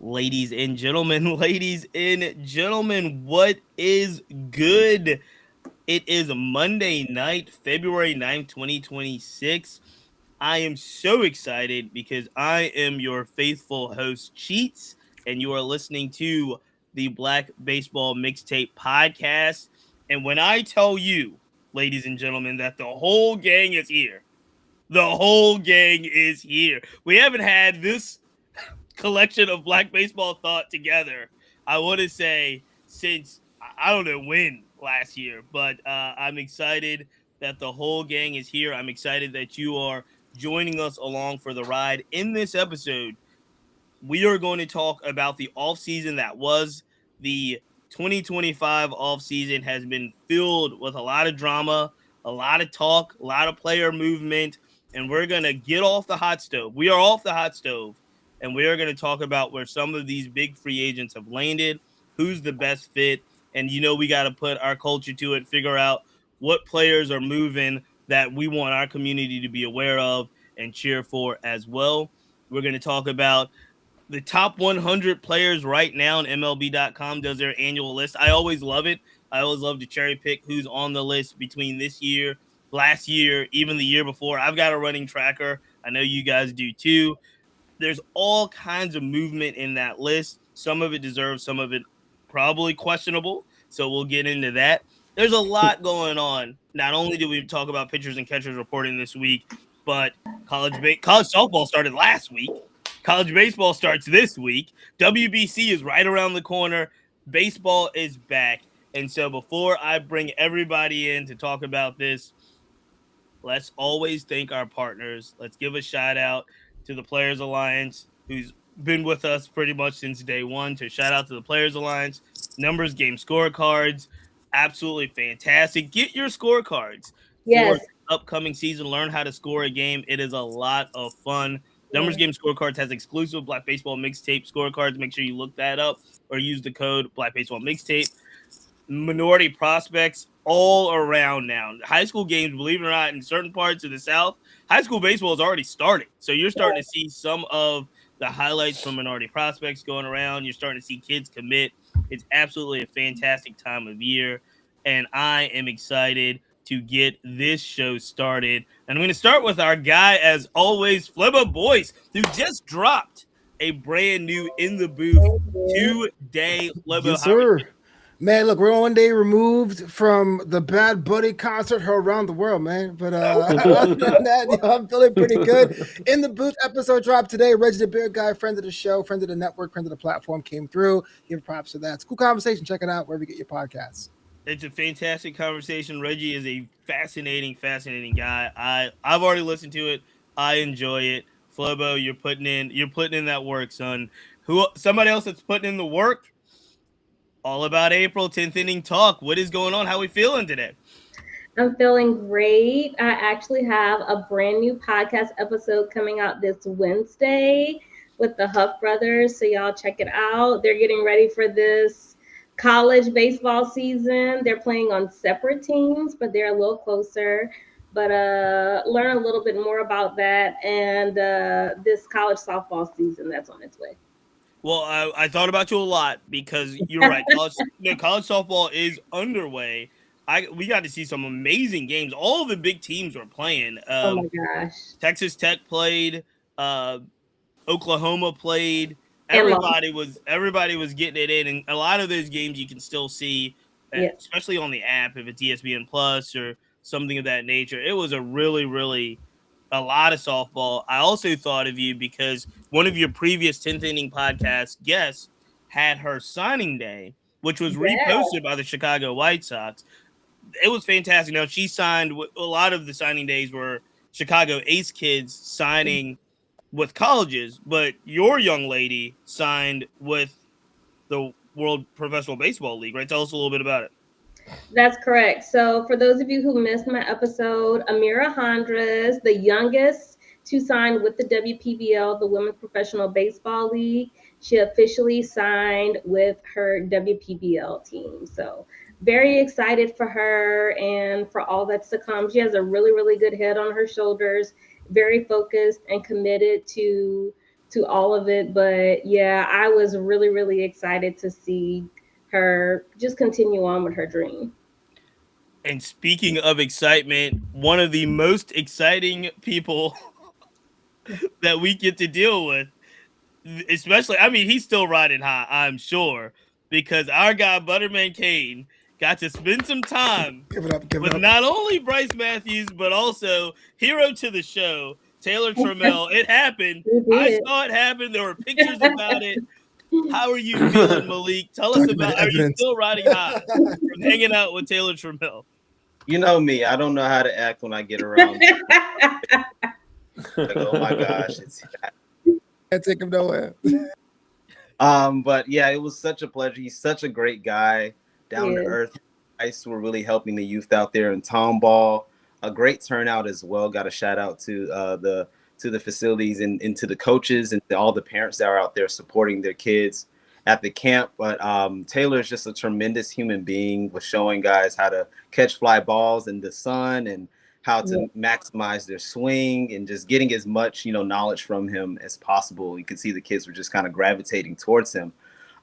Ladies and gentlemen, what is good? It is Monday night, February 9th, 2026. I am so excited because I am your faithful host, Cheats, and you are listening to the Black Baseball Mixtape Podcast. And when I tell you, ladies and gentlemen, that the whole gang is here, the whole gang is here. We haven't had this collection of Black baseball thought together, I want to say, since I don't know when last year, but I'm excited that the whole gang is here. I'm excited that you are joining us along for the ride. In this episode, we are going to talk about the offseason that was. The 2025 offseason has been filled with a lot of drama, a lot of talk, a lot of player movement, and we're going to get off the hot stove. We are off the hot stove, and we are going to talk about where some of these big free agents have landed, who's the best fit, and we got to put our culture to it, figure out what players are moving that we want our community to be aware of and cheer for as well. We're going to talk about the top 100 players right now, and MLB.com does their annual list. I always love it. I always love to cherry pick who's on the list between this year, last year, even the year before. I've got a running tracker. I know you guys do too. There's all kinds of movement in that list. Some of it deserves, some of it probably questionable. So we'll get into that. There's a lot going on. Not only do we talk about pitchers and catchers reporting this week, but college softball started last week. College baseball starts this week. WBC is right around the corner. Baseball is back. And so before I bring everybody in to talk about this, let's always thank our partners. Let's give a shout out to the Players Alliance, who's been with us pretty much since day one. To shout out to the Players Alliance, numbers, game scorecards, absolutely fantastic. Get your scorecards for Yes. upcoming season. Learn how to score a game. It is a lot of fun. Numbers Game Scorecards has exclusive Black Baseball Mixtape scorecards. Make sure you look that up or use the code Black Baseball Mixtape. Minority prospects all around now. High school games, believe it or not, in certain parts of the South, high school baseball is already starting. So you're starting to see some of the highlights from minority prospects going around. You're starting to see kids commit. It's absolutely a fantastic time of year. And I am excited to get this show started. And I'm going to start with our guy, as always, Flibba Boyce, who just dropped a brand new In the Booth today. Flibba, Yes, how are you? sir. Man, look, we're one day removed from the Bad Buddy concert heard around the world, man. But other than that, I'm feeling pretty good. In the Booth episode dropped today. Reggie the Beard Guy, friend of the show, friend of the network, friend of the platform, came through. Give props to that. It's a cool conversation. Check it out wherever you get your podcasts. It's a fantastic conversation. Reggie is a fascinating guy. I've already listened to it. I enjoy it. Flobo, you're putting in that work, son. Somebody else that's putting in the work? All about April 10th inning talk. What is going on? How we feeling today? I'm feeling great. I actually have a brand new podcast episode coming out this Wednesday with the Huff Brothers. So y'all check it out. They're getting ready for this college baseball season. They're playing on separate teams, but they're a little closer. But learn a little bit more about that and this college softball season that's on its way. Well, I thought about you a lot because you're right. College softball is underway. We got to see some amazing games. All the big teams were playing. Oh my gosh. Texas Tech played. Oklahoma played. And Everybody was getting it in, and a lot of those games you can still see, especially on the app if it's ESPN Plus or something of that nature. It was a really, really a lot of softball. I also thought of you because one of your previous 10th inning podcast guests had her signing day, which was reposted by the Chicago White Sox. It was fantastic. Now, she signed, a lot of the signing days were Chicago Ace kids signing with colleges, but your young lady signed with the World Professional Baseball League, right? Tell us a little bit about it. That's correct. So for those of you who missed my episode, Amira Hondras, the youngest to sign with the WPBL, the Women's Professional Baseball League, she officially signed with her WPBL team. So very excited for her and for all that's to come. She has a really, really good head on her shoulders, very focused and committed to to all of it. But yeah, I was really, really excited to see her just continue on with her dream. And speaking of excitement, one of the most exciting people that we get to deal with, especially, I mean, he's still riding high, I'm sure, because our guy Butterman Kane got to spend some time Give it up. Give it with up. not only Bryce Matthews, but also hero to the show, Taylor Trammell. It happened. We I did. saw it happen. There were pictures about it. How are you feeling, Malik? Tell us about, Documented are you evidence. still riding high from hanging out with Taylor Trammell? You know me. I don't know how to act when I get around. Like, oh my gosh, it's Can't take him nowhere. But yeah, it was such a pleasure. He's such a great guy, down to Yeah. earth. Guys were really helping the youth out there in Tomball. A great turnout as well. Got a shout out to the facilities and to the coaches and to all the parents that are out there supporting their kids at the camp. But Taylor is just a tremendous human being, with showing guys how to catch fly balls in the sun and how Yeah. to maximize their swing, and just getting as much knowledge from him as possible. You can see the kids were just kind of gravitating towards him.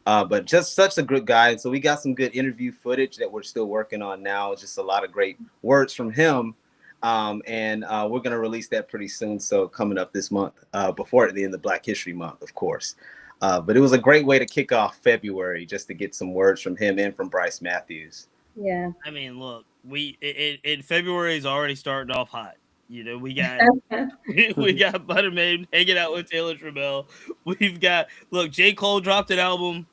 But just such a good guy. So we got some good interview footage that we're still working on now. Just a lot of great words from him. And we're going to release that pretty soon. So coming up this month, before the end of Black History Month, of course. But it was a great way to kick off February, just to get some words from him and from Bryce Matthews. Yeah. I mean, look, February is already starting off hot. We got we got Butterman hanging out with Taylor Trammell. We've got, look, J. Cole dropped an album.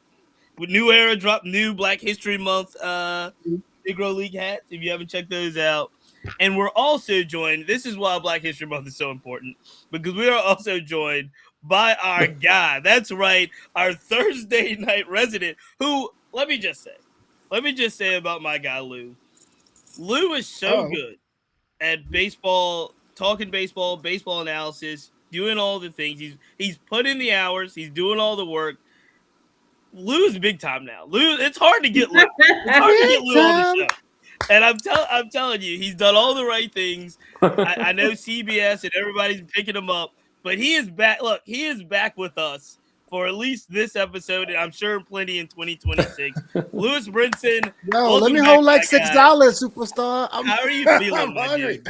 With New Era dropped new Black History Month Negro League hats, if you haven't checked those out. And we're also joined, this is why Black History Month is so important, because we are also joined by our guy. That's right, our Thursday night resident, who, let me just say about my guy Lou. Lou is so good at baseball, talking baseball, baseball analysis, doing all the things. He's put in the hours, he's doing all the work. Lou's big time now. Lou, it's hard to get Lou. It's hard to get Lou on the show. And I'm telling you, he's done all the right things. I know CBS and everybody's picking him up, but he is back. Look, he is back with us for at least this episode, and I'm sure plenty in 2026. Lewis Brinson. Yo, let me hold like $6, superstar. How are you feeling, I'm hungry.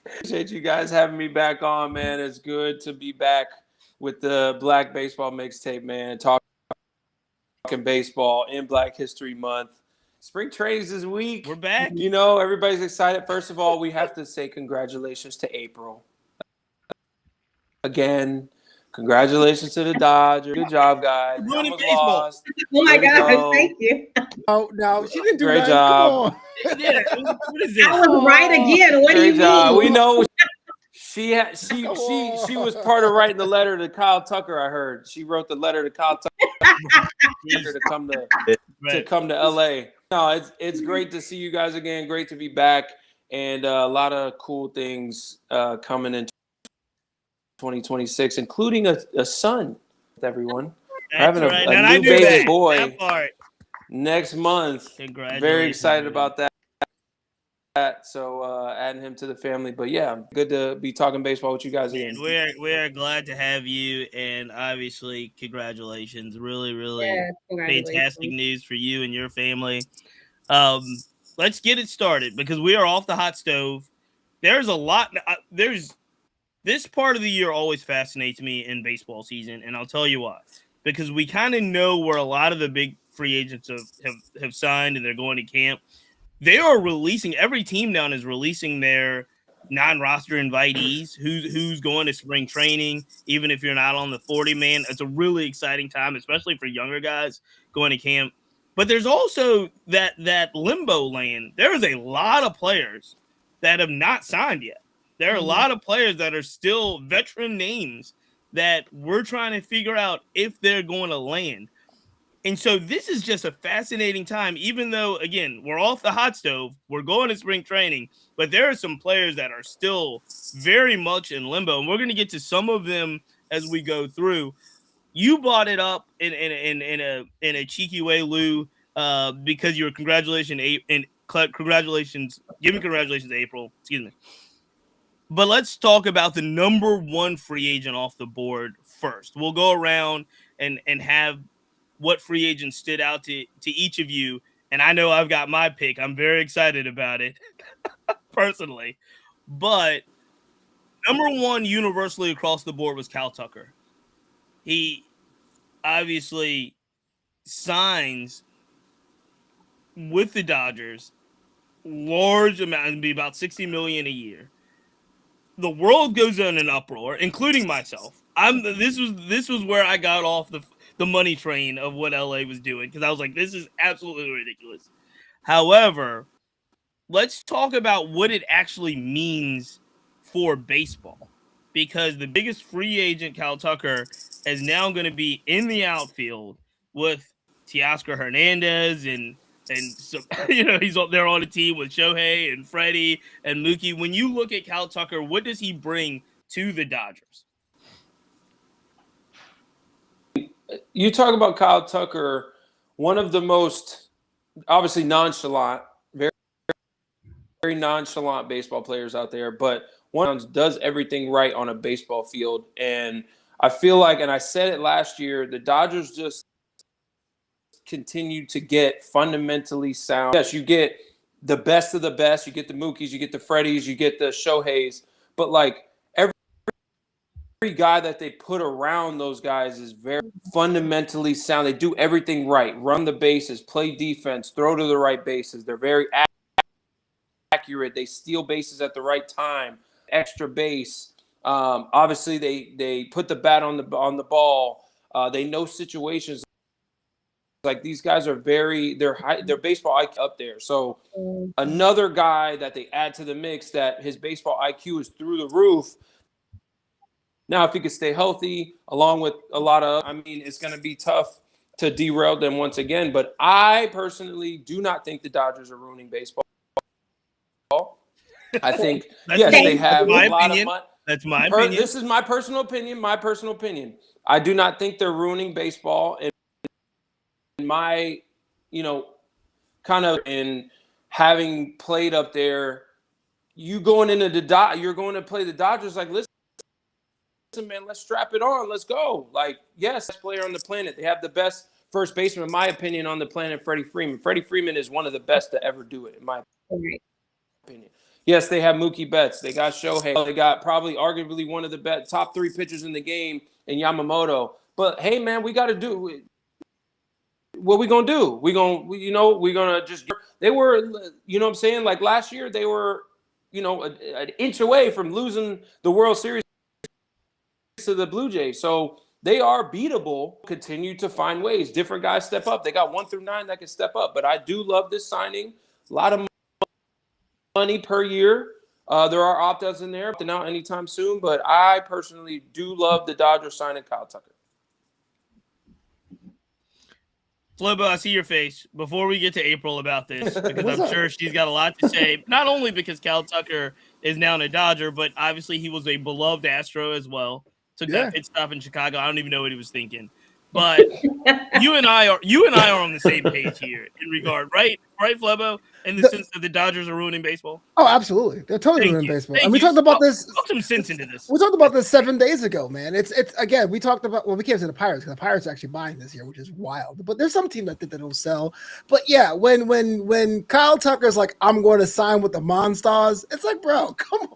Appreciate you guys having me back on, man. It's good to be back with the Black Baseball Mixtape, man. Talking baseball in Black History Month. Spring training's this week. We're back. Everybody's excited. First of all, we have to say congratulations to April. Again, congratulations to the Dodgers. Good job, guys. Ruining baseball. Lost. Oh my Way to gosh, go. thank you. Oh, no, she didn't do Great that. job. Come on. Yeah, what is this? I was right again. What do you Great job. mean? We know she was part of writing the letter to Kyle Tucker. I heard she wrote the letter to Kyle Tucker to come to LA. No, it's great to see you guys again. Great to be back, and a lot of cool things coming in 2026, including a son with everyone. That's Having right. a And I new knew baby that. boy That part. next month. Congratulations. Very excited man. about that. So adding him to the family. But yeah, good to be talking baseball with you guys again. We are glad to have you, and obviously congratulations. Really, really Congratulations. fantastic news for you and your family. Let's get it started, because we are off the hot stove. There's a lot. This part of the year always fascinates me in baseball season, and I'll tell you why. Because we kind of know where a lot of the big free agents have signed, and they're going to camp. They are releasing, every team down is releasing their non-roster invitees, who's going to spring training, even if you're not on the 40-man. It's a really exciting time, especially for younger guys going to camp. But there's also that limbo land. There's a lot of players that have not signed yet. There are a lot of players that are still veteran names that we're trying to figure out if they're going to land. And so this is just a fascinating time, even though, again, we're off the hot stove, we're going to spring training, but there are some players that are still very much in limbo, and we're going to get to some of them as we go through. You brought it up in a cheeky way, Lou, because you were congratulations, April. Excuse me. But let's talk about the number one free agent off the board first. We'll go around and have what free agent stood out to each of you. And I know I've got my pick. I'm very excited about it personally. But number one universally across the board was Cal Tucker. He obviously signs with the Dodgers, large amount, it'd be about $60 million a year. The world goes in an uproar, including myself. This was where I got off the money train of what LA was doing, because I was like, this is absolutely ridiculous. However, let's talk about what it actually means for baseball, because the biggest free agent, Cal Tucker, is now going to be in the outfield with Teoscar Hernandez and so, he's up there on the team with Shohei and Freddie and Mookie. When you look at Cal Tucker, what does he bring to the Dodgers? You talk about Kyle Tucker, one of the most obviously nonchalant, very nonchalant baseball players out there, but one does everything right on a baseball field. And I feel like, and I said it last year, the Dodgers just continue to get fundamentally sound. Yes, you get the best of the best. You get the Mookies, you get the Freddies, you get the Shoheis. But like every guy that they put around those guys is very fundamentally sound. They do everything right. Run the bases, play defense, throw to the right bases. They're very accurate. They steal bases at the right time. Extra base. Obviously, they put the bat on the ball. They know situations. Like these guys are their baseball IQ up there. So another guy that they add to the mix that his baseball IQ is through the roof. Now, if he could stay healthy, along with a lot of, it's going to be tough to derail them once again. But I personally do not think the Dodgers are ruining baseball. I think yes, they have a lot of money. That's my opinion. This is my personal opinion. My personal opinion. I do not think they're ruining baseball. My, kind of in having played up there, you're going to play the Dodgers. Like, listen, man, let's strap it on. Let's go. Like, yes, best player on the planet. They have the best first baseman, in my opinion, on the planet, Freddie Freeman. Freddie Freeman is one of the best to ever do it, in my opinion. Yes, they have Mookie Betts. They got Shohei. They got probably arguably one of the top three pitchers in the game in Yamamoto. But, hey, man, we got to do it. What we gonna do? We're gonna just. They were, what I'm saying? Like last year, they were, an inch away from losing the World Series to the Blue Jays. So they are beatable. Continue to find ways. Different guys step up. They got 1 through 9 that can step up. But I do love this signing. A lot of money per year. There are opt-outs in there, not anytime soon. But I personally do love the Dodgers signing Kyle Tucker. Flobo, I see your face before we get to April about this, because I'm sure she's got a lot to say, not only because Cal Tucker is now a Dodger, but obviously he was a beloved Astro as well. Took that pit stop in Chicago. I don't even know what he was thinking. But you and I are on the same page here in regard, right? Right, Flobo? In the sense that the Dodgers are ruining baseball? Oh, absolutely. They're totally ruining baseball. And we talked about this. Put some sense into this. We talked about this 7 days ago, man. It's again, we talked about, we can't say the Pirates, because the Pirates are actually buying this year, which is wild. But there's some team that don't sell. But yeah, when Kyle Tucker's like, I'm going to sign with the Monstars, it's like, bro, come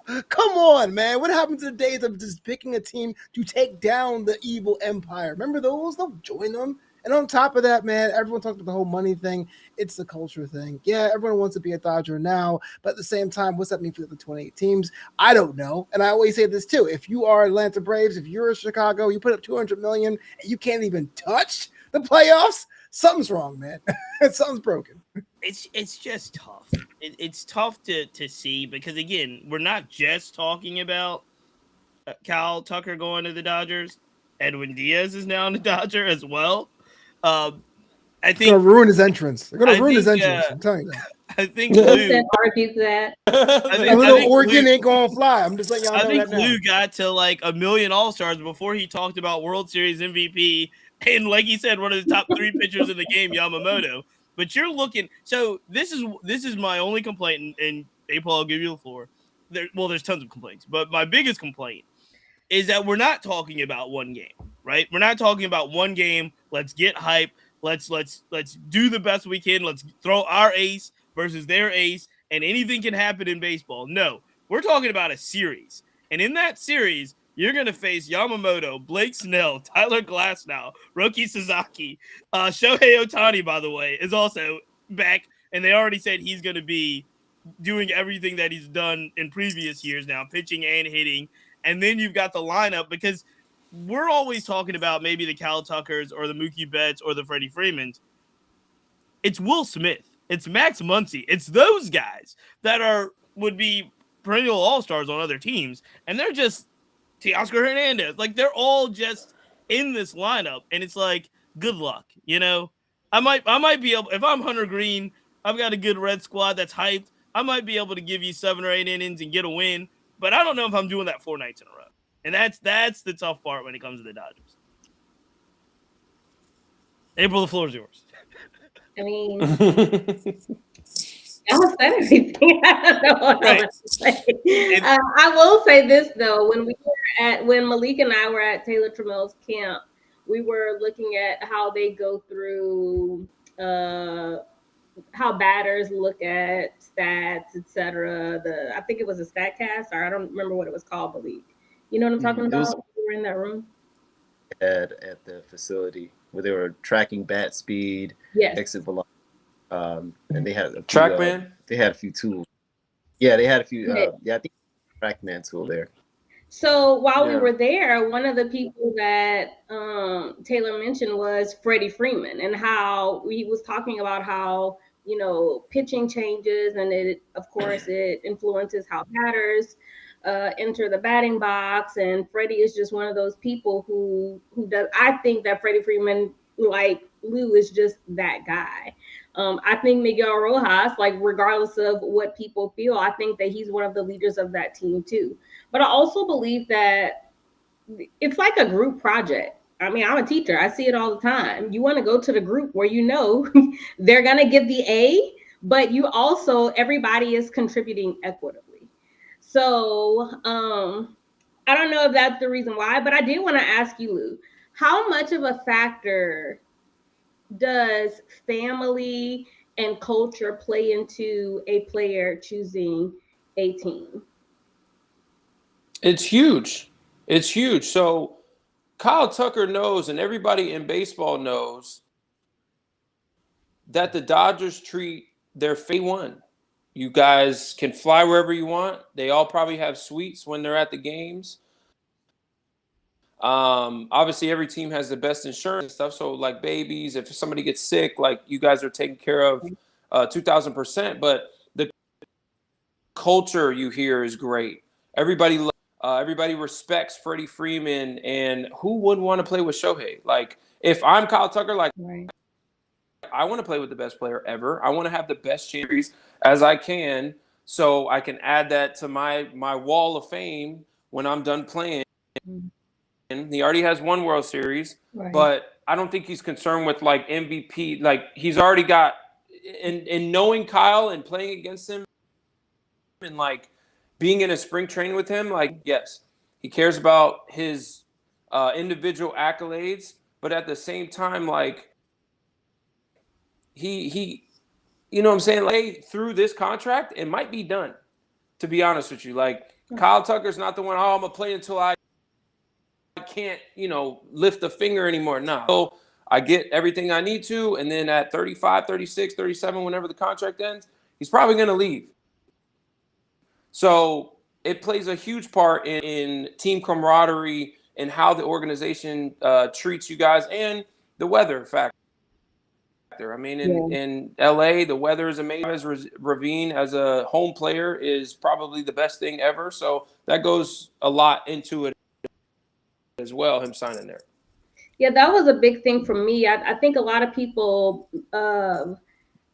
on, man. What happened to the days of just picking a team to take down the evil empire? Remember those? Don't join them. And on top of that, man, everyone talked about the whole money thing. It's the culture thing. Yeah, everyone wants to be a Dodger now, but at the same time, what's that mean for the 28 teams? I don't know. And I always say this too. If you are Atlanta Braves, if you're Chicago, you put up $200 million and you can't even touch the playoffs, something's wrong, man. Something's broken. It's just tough. It's tough to see, because, again, we're not just talking about Kyle Tucker going to the Dodgers. Edwin Diaz is now in the Dodger as well. I think they're going to ruin his entrance. They're going to ruin his entrance. I'm telling you that. I think Lou argues that. I think Oregon ain't going to fly. I'm just letting y'all know that now. Lou got to like 1 million All-Stars before he talked about World Series MVP and, like he said, one of the top 3 pitchers in the game, Yamamoto. But you're looking. So this is my only complaint, and April, I'll give you the floor. there's tons of complaints, but my biggest complaint is that we're not talking about one game, right? We're not talking about one game. Let's get hype. Let's do the best we can. Let's throw our ace versus their ace, and anything can happen in baseball. No, we're talking about a series, and in that series, you're going to face Yamamoto, Blake Snell, Tyler Glasnow, Roki Sasaki. Shohei Ohtani, by the way, is also back, and they already said he's going to be doing everything that he's done in previous years now, pitching and hitting. And then you've got the lineup, because we're always talking about maybe the Cal Tuckers or the Mookie Betts or the Freddie Freemans. It's Will Smith. It's Max Muncy. It's those guys that would be perennial all-stars on other teams. And they're just Teoscar Hernandez. Like, they're all just in this lineup. And it's like, good luck. You know, I might be able, if I'm Hunter Green, I've got a good Red squad that's hyped. I might be able to give you 7 or 8 innings and get a win. But I don't know if I'm doing that 4 nights in a row. And that's the tough part when it comes to the Dodgers. April, the floor is yours. I mean, I said everything. I don't know what Right. else to say. I will say this, though. When Malik and I were at Taylor Trammell's camp, we were looking at how they go through how batters look at stats, etc. I think it was a StatCast, or I don't remember what it was called, Malik. You know what I'm talking about? We were in that room. At the facility where they were tracking bat speed, yes, exit velocity, and they had a few, TrackMan. They had a few tools. Yeah, they had a few. I think TrackMan tool there. So while we were there, one of the people that Taylor mentioned was Freddie Freeman, and how he was talking about how, you know, pitching changes, and it influences how batters enter the batting box. And Freddie is just one of those people who does. I think that Freddie Freeman, like Lou, is just that guy. I think Miguel Rojas, like, regardless of what people feel, I think that he's one of the leaders of that team too. But I also believe that it's like a group project. I mean, I'm a teacher. I see it all the time. You want to go to the group where you know they're going to give the A, but you also, everybody is contributing equitably. So I don't know if that's the reason why, but I did want to ask you, Lou, how much of a factor does family and culture play into a player choosing a team? It's huge. It's huge. So Kyle Tucker knows, and everybody in baseball knows, that the Dodgers treat their one. You guys can fly wherever you want. They all probably have suites when they're at the games. Obviously, every team has the best insurance and stuff. So, like babies, if somebody gets sick, like, you guys are taken care of 2,000%. But the culture you hear is great. Everybody respects Freddie Freeman, and who wouldn't want to play with Shohei? Like, if I'm Kyle Tucker, like, Right. I want to play with the best player ever. I want to have the best series as I can, so I can add that to my wall of fame when I'm done playing. And he already has 1 World Series, Right. but I don't think he's concerned with, like, MVP. Like, he's already got, in knowing Kyle and playing against him and, like, being in a spring training with him, like, yes, he cares about his individual accolades, but at the same time, like, he you know what I'm saying? Like, through this contract, it might be done, to be honest with you. Like, Kyle Tucker's not the one, I'm going to play until I can't, you know, lift a finger anymore. No. So I get everything I need to, and then at 35, 36, 37, whenever the contract ends, he's probably going to leave. So it plays a huge part in team camaraderie and how the organization treats you guys, and the weather factor. I mean, in LA, the weather is amazing. As Ravine, as a home player, is probably the best thing ever. So that goes a lot into it as well, him signing there. Yeah, that was a big thing for me. I think a lot of people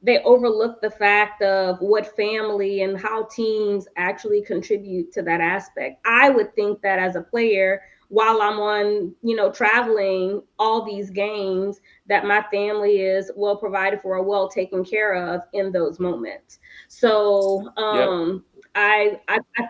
they overlook the fact of what family and how teams actually contribute to that aspect. I would think that as a player, while I'm on, you know, traveling all these games, that my family is well provided for or well taken care of in those moments. So I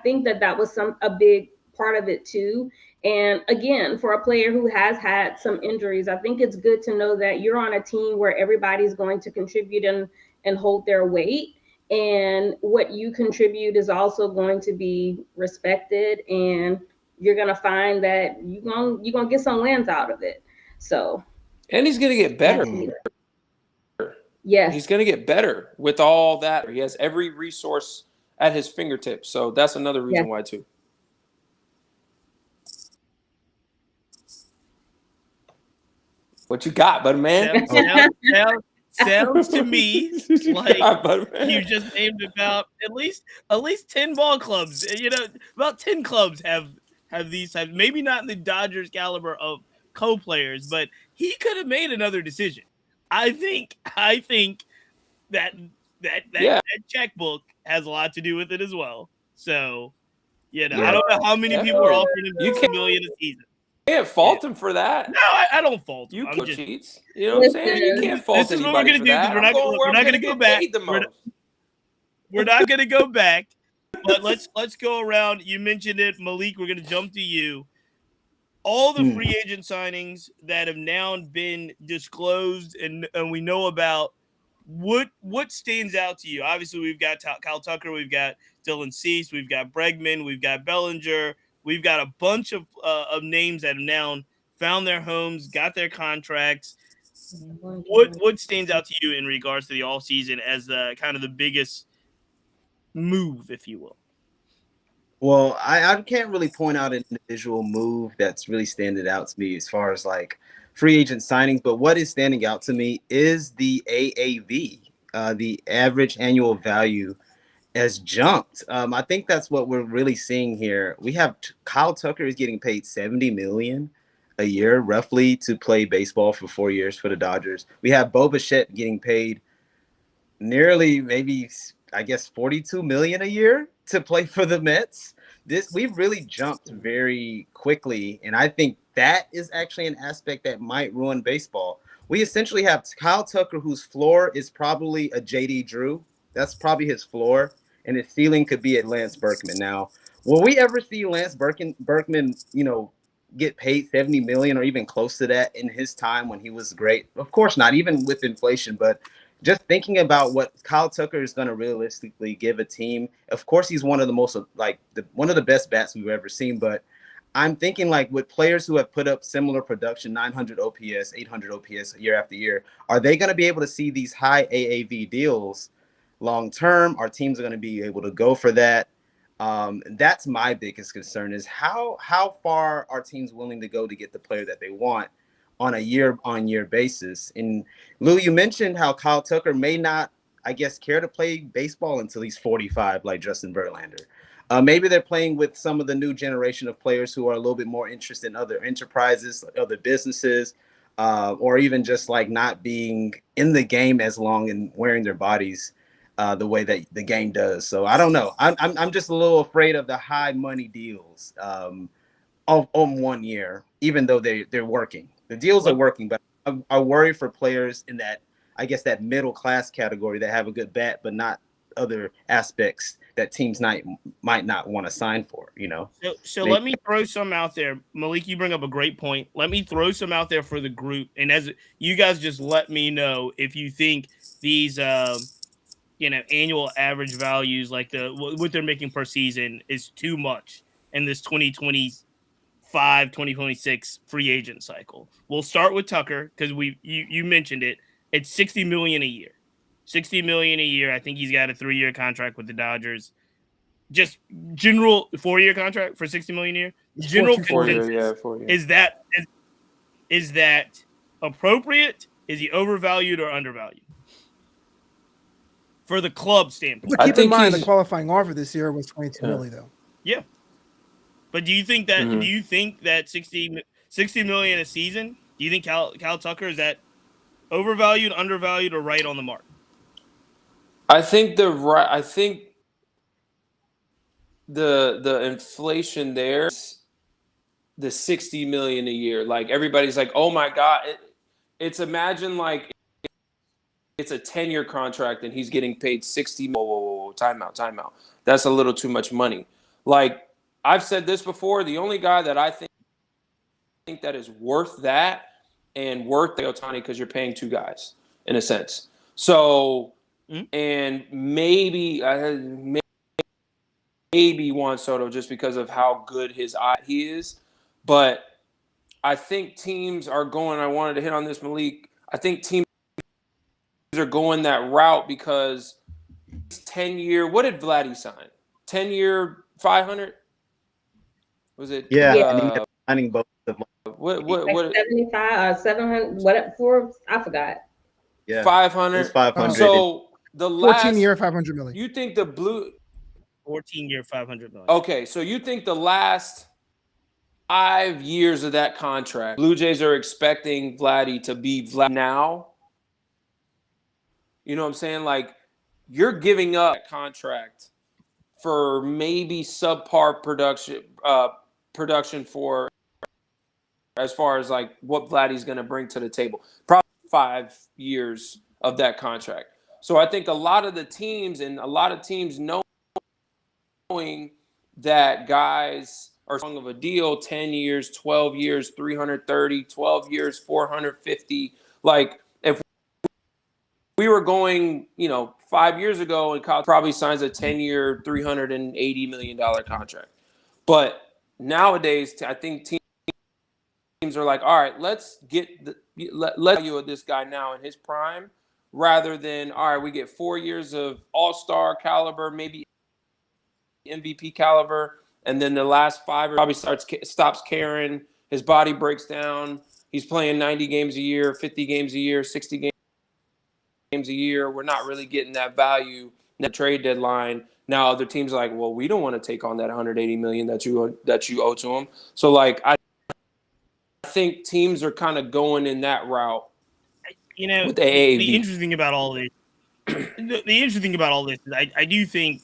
think that was a big part of it too. And again, for a player who has had some injuries, I think it's good to know that you're on a team where everybody's going to contribute and hold their weight. And what you contribute is also going to be respected, and you're gonna find that you're gonna get some wins out of it. So, and he's gonna get better. Yes, he's gonna get better with all that. He has every resource at his fingertips. So that's another reason why too. What you got, buddy man? Sounds to me like you just named about at least 10 ball clubs. About 10 clubs have these types. Maybe not in the Dodgers caliber of co-players, but he could have made another decision. I think that checkbook has a lot to do with it as well. So, I don't know how many people are offering him $2 million a season. Can't fault him for that. No, I don't fault him. You could cheats. You know what I'm saying? You can't fault this is what we're anybody gonna for do, that. we're not going to go back. We're not going to go back. But let's go around. You mentioned it, Malik. We're going to jump to you. All the free agent signings that have now been disclosed and we know about, what stands out to you? Obviously, we've got Kyle Tucker, we've got Dylan Cease, we've got Bregman, we've got Bellinger, we've got a bunch of names that have now found their homes, got their contracts. What stands out to you in regards to the offseason as kind of the biggest move, if you will? Well, I can't really point out an individual move that's really standing out to me as far as like free agent signings, but what is standing out to me is the AAV, the average annual value has jumped. I think that's what we're really seeing here. We have Kyle Tucker is getting paid $70 million a year, roughly, to play baseball for 4 years for the Dodgers. We have Bo Bichette getting paid nearly, maybe, I guess, $42 million a year to play for the Mets. We've really jumped very quickly, and I think that is actually an aspect that might ruin baseball. We essentially have Kyle Tucker, whose floor is probably a JD Drew. That's probably his floor, and his ceiling could be at Lance Berkman. Now, will we ever see Lance Berkman, get paid $70 million or even close to that in his time when he was great? Of course not, even with inflation, but just thinking about what Kyle Tucker is going to realistically give a team. Of course, he's one of the most one of the best bats we've ever seen. But I'm thinking like with players who have put up similar production, 900 OPS, 800 OPS year after year, are they going to be able to see these high AAV deals long term? Our teams are going to be able to go for that. That's my biggest concern is how far are teams willing to go to get the player that they want on a year-on-year basis. And Lou, you mentioned how Kyle Tucker may not, I guess, care to play baseball until he's 45, like Justin Verlander. Maybe they're playing with some of the new generation of players who are a little bit more interested in other enterprises, other businesses, or even just like not being in the game as long and wearing their bodies the way that the game does. So I don't know. I'm just a little afraid of the high money deals on 1 year, even though they're working. The deals are working, but I worry for players in that, I guess, that middle class category that have a good bat, but not other aspects that teams might not want to sign for, So let me throw some out there. Malik, you bring up a great point. Let me throw some out there for the group. And as you guys just let me know if you think these, annual average values, like what they're making per season is too much in this 2026 free agent cycle. We'll start with Tucker because you mentioned it. It's $60 million a year. $60 million a year. I think he's got a 3-year contract with the Dodgers. Just general 4-year contract for $60 million a year. General consensus 4 years. Is that appropriate? Is he overvalued or undervalued? For the club standpoint. But keep in mind the qualifying offer this year was $22 million, though. Yeah. But do you think that 60 million a season? Do you think Kyle Tucker is that overvalued, undervalued, or right on the mark? I think the inflation there, the $60 million a year. Like everybody's like, oh my God. It's imagine like it's a 10-year contract and he's getting paid $60 million. Whoa, time out. that's a little too much money. Like I've said this before, the only guy that I think that is worth that and worth the Ohtani, because you're paying two guys in a sense. So, and maybe Juan Soto, just because of how good he is. But I think teams are going, I wanted to hit on this, Malik. I think teams are going that route because 10-year, what did Vladdy sign? 10-year, 500? Was it? Yeah. And he ended up signing both of them. What 75 or 700, what for? I forgot. Yeah. 500. It was 500. So the last 14-year, $500 million. You think the blue 14-year, $500 million. Okay, so you think the last 5 years of that contract, Blue Jays are expecting Vladdy to be Vlad now? You know what I'm saying? Like, you're giving up that contract for maybe subpar production for as far as like what Vladdy's going to bring to the table. Probably 5 years of that contract. So I think a lot of teams knowing that guys are strong of a deal, 10 years, 12 years, 330, 12 years, 450. Like if we were going, 5 years ago, and Kyle probably signs a 10-year, $380 million contract. But nowadays, I think teams are like, all right, let's get value of this guy now in his prime, rather than, all right, we get 4 years of all-star caliber, maybe MVP caliber, and then the last 5 probably stops caring. His body breaks down. He's playing 90 games a year, 50 games a year, 60 games a year. We're not really getting that value in the trade deadline. Now other teams are like, well, we don't want to take on that $180 million that you owe to him. So like I think teams are kind of going in that route. With the AAV. The interesting thing about all this, is I do think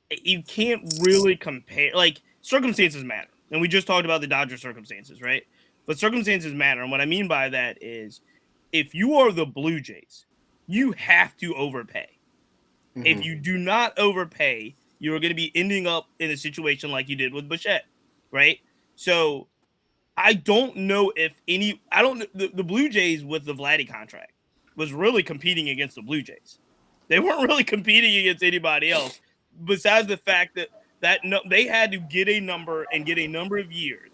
you can't really compare. Like, circumstances matter, and we just talked about the Dodgers circumstances, right? But circumstances matter, and what I mean by that is, if you are the Blue Jays, you have to overpay. Mm-hmm. If you do not overpay, you are going to be ending up in a situation like you did with Bichette, right? So I don't know if the Blue Jays with the Vladdy contract was really competing against the Blue Jays. They weren't really competing against anybody else, besides the fact that they had to get a number and get a number of years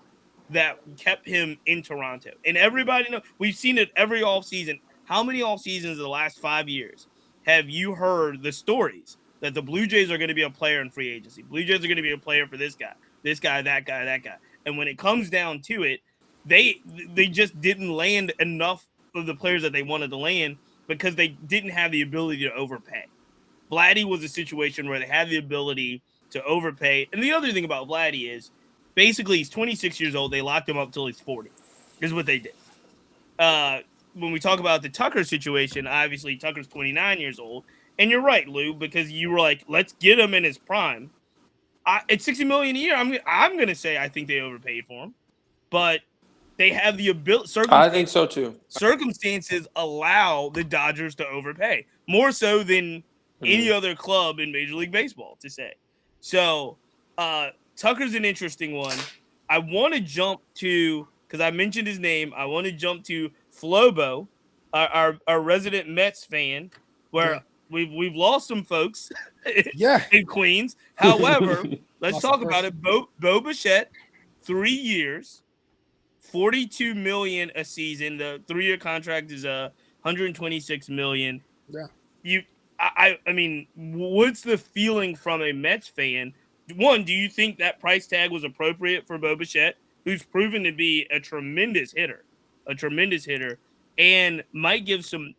that kept him in Toronto. And everybody knows, we've seen it every offseason. How many offseasons in the last 5 years have you heard the stories that the Blue Jays are going to be a player in free agency? Blue Jays are going to be a player for this guy, that guy. And when it comes down to it, they just didn't land enough of the players that they wanted to land because they didn't have the ability to overpay. Vladdy was a situation where they had the ability to overpay. And the other thing about Vladdy is, basically, he's 26 years old. They locked him up until he's 40, is what they did. When we talk about the Tucker situation, obviously Tucker's 29 years old. And you're right, Lou, because you were like, let's get him in his prime. It's $60 million a year. I'm going to say I think they overpaid for him. But they have the ability. I think so, too. Circumstances allow the Dodgers to overpay, more so than any other club in Major League Baseball, to say. So, Tucker's an interesting one. I want to jump to, because I mentioned his name, I want to jump to Flobo, our resident Mets fan, where we've lost some folks in Queens. However, let's talk about it. Bo Bichette, 3 years, $42 million a season. The 3-year contract is $126 million. Yeah. I mean, what's the feeling from a Mets fan? One, do you think that price tag was appropriate for Bo Bichette, who's proven to be a tremendous hitter, and might give some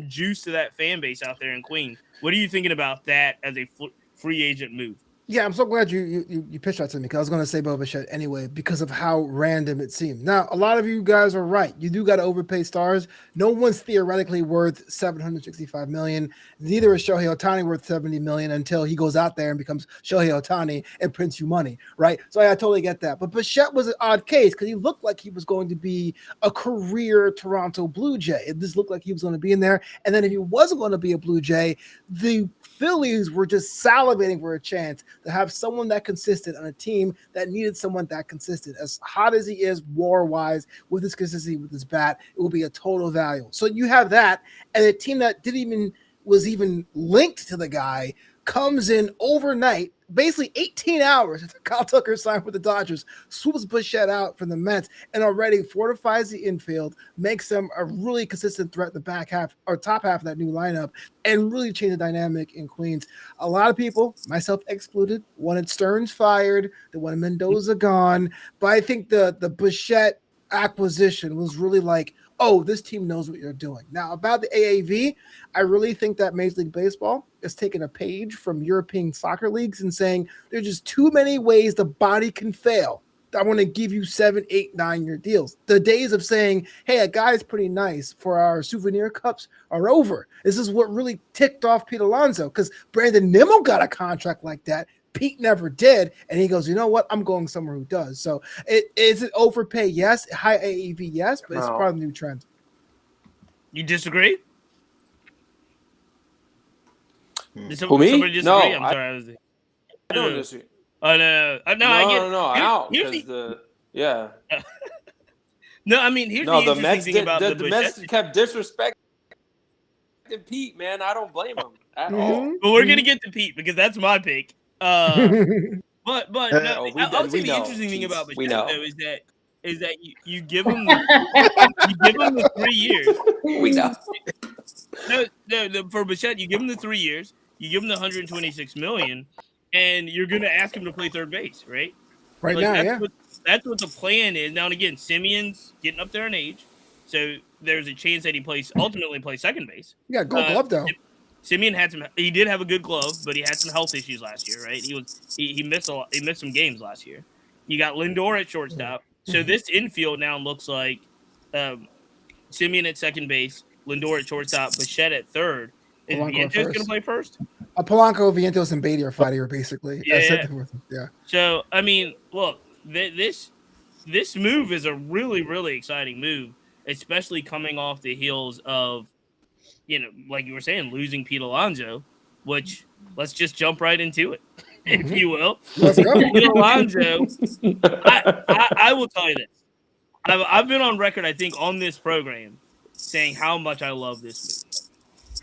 juice to that fan base out there in Queens? What are you thinking about that as a free agent move? Yeah, I'm so glad you pitched that to me, because I was going to say Bo Bichette anyway because of how random it seemed. Now, a lot of you guys are right. You do got to overpay stars. No one's theoretically worth $765 million. Neither is Shohei Ohtani worth $70 million until he goes out there and becomes Shohei Ohtani and prints you money, right? So I totally get that. But Bichette was an odd case because he looked like he was going to be a career Toronto Blue Jay. It just looked like he was going to be in there. And then if he wasn't going to be a Blue Jay, the Phillies were just salivating for a chance to have someone that consistent on a team that needed someone that consistent. As hot as he is war-wise, with his consistency with his bat, it will be a total value. So you have that, and a team that was even linked to the guy comes in overnight, basically 18 hours after Kyle Tucker signed with the Dodgers, swoops Bichette out from the Mets, and already fortifies the infield, makes them a really consistent threat in the back half or top half of that new lineup, and really change the dynamic in Queens. A lot of people, myself excluded, wanted Stearns fired, they wanted Mendoza gone, but I think the Bichette acquisition was really like, oh, this team knows what you're doing. Now, about the AAV, I really think that Major League Baseball is taking a page from European soccer leagues and saying there's just too many ways the body can fail. I want to give you 7, 8, 9-year deals. The days of saying, hey, a guy's pretty nice for our souvenir cups are over. This is what really ticked off Pete Alonso, because Brandon Nimmo got a contract like that. Pete never did, and he goes, you know what? I'm going somewhere who does. So is it overpay? Yes. High AAV? Yes, but it's part of the new trend. You disagree? Who, me? Somebody disagree? No, I'm sorry. I don't disagree. Oh, no. I get No, out because No, I mean, here's the interesting thing about the Mets kept disrespecting Pete, man. I don't blame him at all. But we're gonna get to Pete because that's my pick. But no, I'll say the interesting thing about Bichette though is that you give him the 3 years. We know. No, for Bichette, you give him the 3 years, you give him the $126 million, and you're gonna ask him to play third base, right? Right now, That's what the plan is. Now and again, Simeon's getting up there in age, so there's a chance that he ultimately plays second base. Yeah, gold glove though. Simeon he did have a good glove, but he had some health issues last year, right? He missed some games last year. You got Lindor at shortstop. So this infield now looks like Simeon at second base, Lindor at shortstop, Bichette at third. Is Vientos going to play first? Polanco, Vientos, and Beatty are fighting basically. Yeah. Yeah. So I mean, look, this move is a really, really exciting move, especially coming off the heels of, like you were saying, losing Pete Alonso, which let's just jump right into it, if you will. Let's go. Pete Alonso, I will tell you this. I've been on record, I think, on this program saying how much I love this move.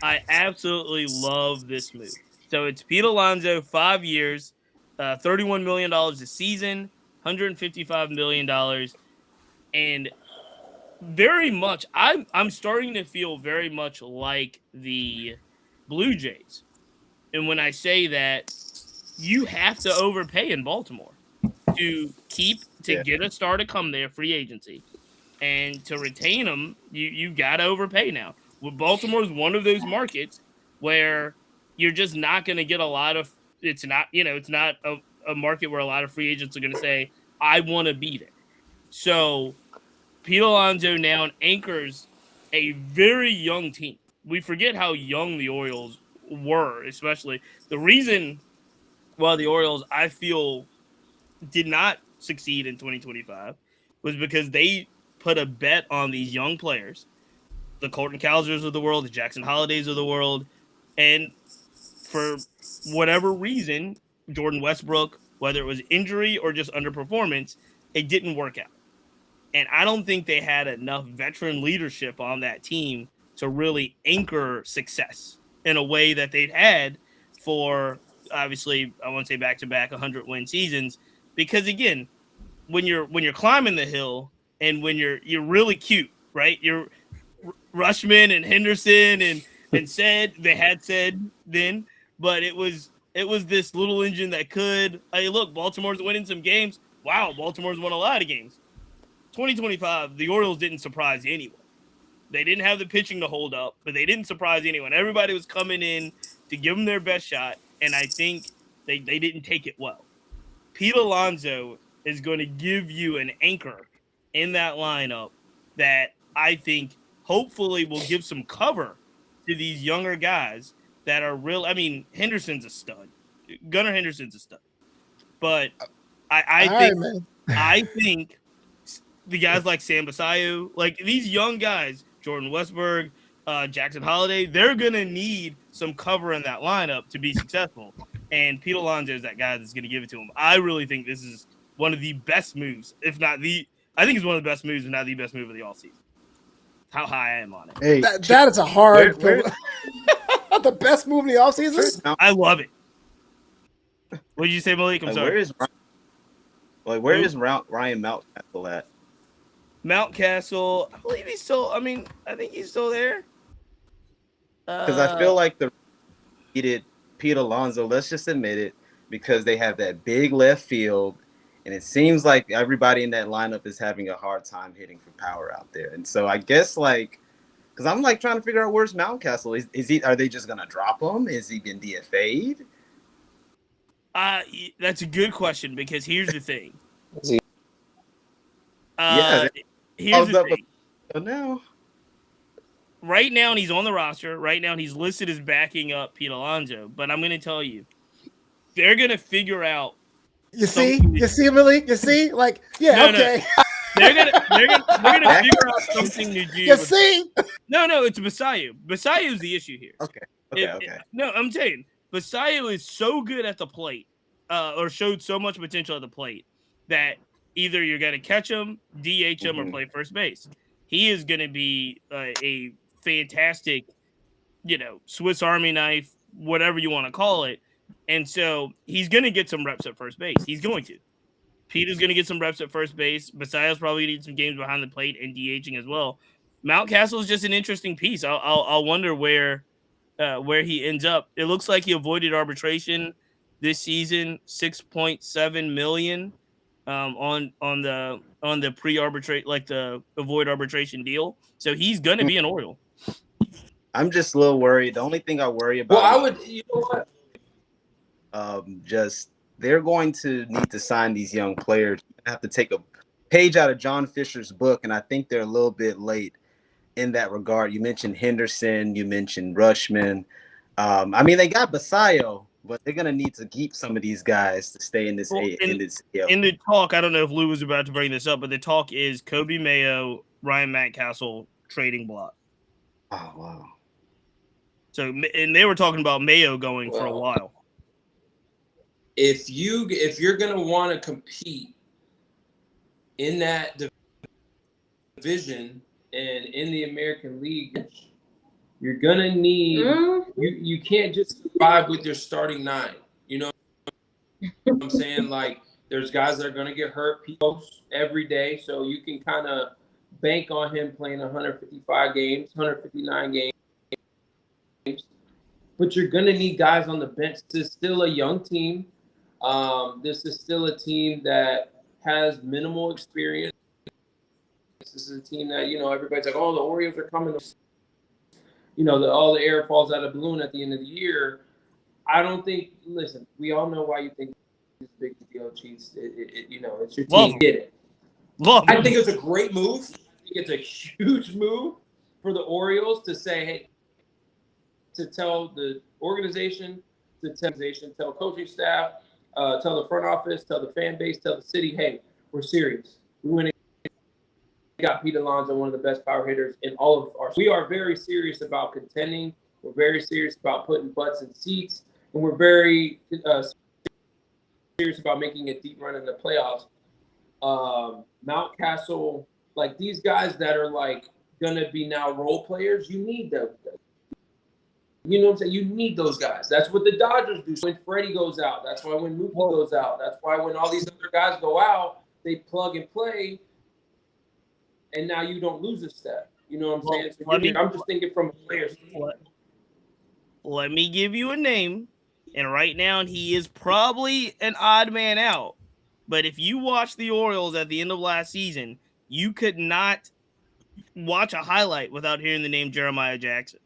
I absolutely love this move. So it's Pete Alonso, 5 years, $31 million a season, $155 million, and very much, I'm starting to feel very much like the Blue Jays. And when I say that, you have to overpay in Baltimore to get a star to come there, free agency, and to retain them, you got to overpay now. Well, Baltimore is one of those markets where you're just not going to get a lot of. It's not a market where a lot of free agents are going to say, "I want to be there." So Pete Alonso now anchors a very young team. We forget how young the Orioles were, especially the reason why the Orioles, I feel, did not succeed in 2025 was because they put a bet on these young players, the Colton Cowsers of the world, the Jackson Holidays of the world, and for whatever reason, Jordan Westbrook, whether it was injury or just underperformance, it didn't work out. And I don't think they had enough veteran leadership on that team to really anchor success in a way that they'd had for, obviously, I won't say back-to-back 100-win seasons, because again, when you're climbing the hill and when you're really cute, right? You're Rushman and Henderson and they had said then, but it was this little engine that could, hey, look, Baltimore's winning some games. Wow, Baltimore's won a lot of games. 2025, the Orioles didn't surprise anyone. They didn't have the pitching to hold up, but they didn't surprise anyone. Everybody was coming in to give them their best shot, and I think they didn't take it well. Pete Alonso is going to give you an anchor in that lineup that I think hopefully will give some cover to these younger guys that are real. I mean, Henderson's a stud. Gunnar Henderson's a stud. But I think the guys like Sam Basayo, like these young guys, Jordan Westberg, Jackson Holiday, they're going to need some cover in that lineup to be successful. And Pete Alonso is that guy that's going to give it to him. I really think this is one of the best moves, if not the – I think it's one of the best moves, if not the best move of the offseason. How high I am on it. Hey, That is a hard – where the best move in the offseason? I love it. What did you say, Malik? I'm sorry. Where is Ryan Mountcastle at? Mountcastle, I believe he's still – I mean, I think he's still there. Because I feel like the needed Pete Alonso, let's just admit it, because they have that big left field, and it seems like everybody in that lineup is having a hard time hitting for power out there. And so I guess because I'm trying to figure out where's Mountcastle. Is he? Are they just gonna drop him? Is he been DFA'd? That's a good question because here's the thing. Here's the thing. Now. Right now, he's on the roster. Right now, he's listed as backing up Pete Alonso. But I'm going to tell you, they're going to figure out. You see, Malik? You see? Okay. They're gonna figure out something to do. You see? No, it's Basayu. Basayu is the issue here. Okay. No, I'm saying Basayu is so good at the plate, or showed so much potential at the plate that either you're going to catch him, DH him, or play first base. He is going to be a fantastic, Swiss Army knife, whatever you want to call it. And so he's going to get some reps at first base. He's going to. Peter's going to get some reps at first base. Basayos probably need some games behind the plate and DHing as well. Mountcastle is just an interesting piece. I'll wonder where he ends up. It looks like he avoided arbitration this season, $6.7 million on the pre-arbitrate, the avoid arbitration deal. So he's going to be an Oriole. I'm just a little worried. The only thing I worry about. Well, I would. You know what? They're going to need to sign these young players. I have to take a page out of John Fisher's book, and I think they're a little bit late in that regard. You mentioned Henderson, you mentioned Rushman. They got Basayo, but they're gonna need to keep some of these guys to stay in this. In the talk, I don't know if Lou was about to bring this up, but the talk is Kobe Mayo, Ryan Mountcastle trading block. Oh wow! So, and they were talking about Mayo going for a while. If you're gonna want to compete in that division and in the American League, you're gonna need you can't just survive with your starting nine. You know what I'm saying? There's guys that are gonna get hurt every day, so you can kind of bank on him playing 155 games, 159 games. But you're gonna need guys on the bench. This is still a young team. This is still a team that has minimal experience. This is a team that, everybody's like, oh, the Orioles are coming. All the air falls out of the balloon at the end of the year. I don't think, listen, we all know why you think this big deal cheats. It's your team. Get it. I think it's a great move. I think it's a huge move for the Orioles to say, hey, to tell the organization, tell coaching staff, tell the front office, tell the fan base, tell the city, hey, we're serious. We got Pete Alonso, one of the best power hitters in all of our. We are very serious about contending. We're very serious about putting butts in seats, and we're very serious about making a deep run in the playoffs. Mountcastle, these guys that are gonna be now role players, you need them. You know what I'm saying? You need those guys. That's what the Dodgers do. When Freddie goes out, that's why when Mookie goes out, that's why when all these other guys go out, they plug and play, and now you don't lose a step. You know what I'm saying? So I'm just thinking from a player's standpoint. Let me give you a name, and right now he is probably an odd man out. But if you watch the Orioles at the end of last season, you could not watch a highlight without hearing the name Jeremiah Jackson.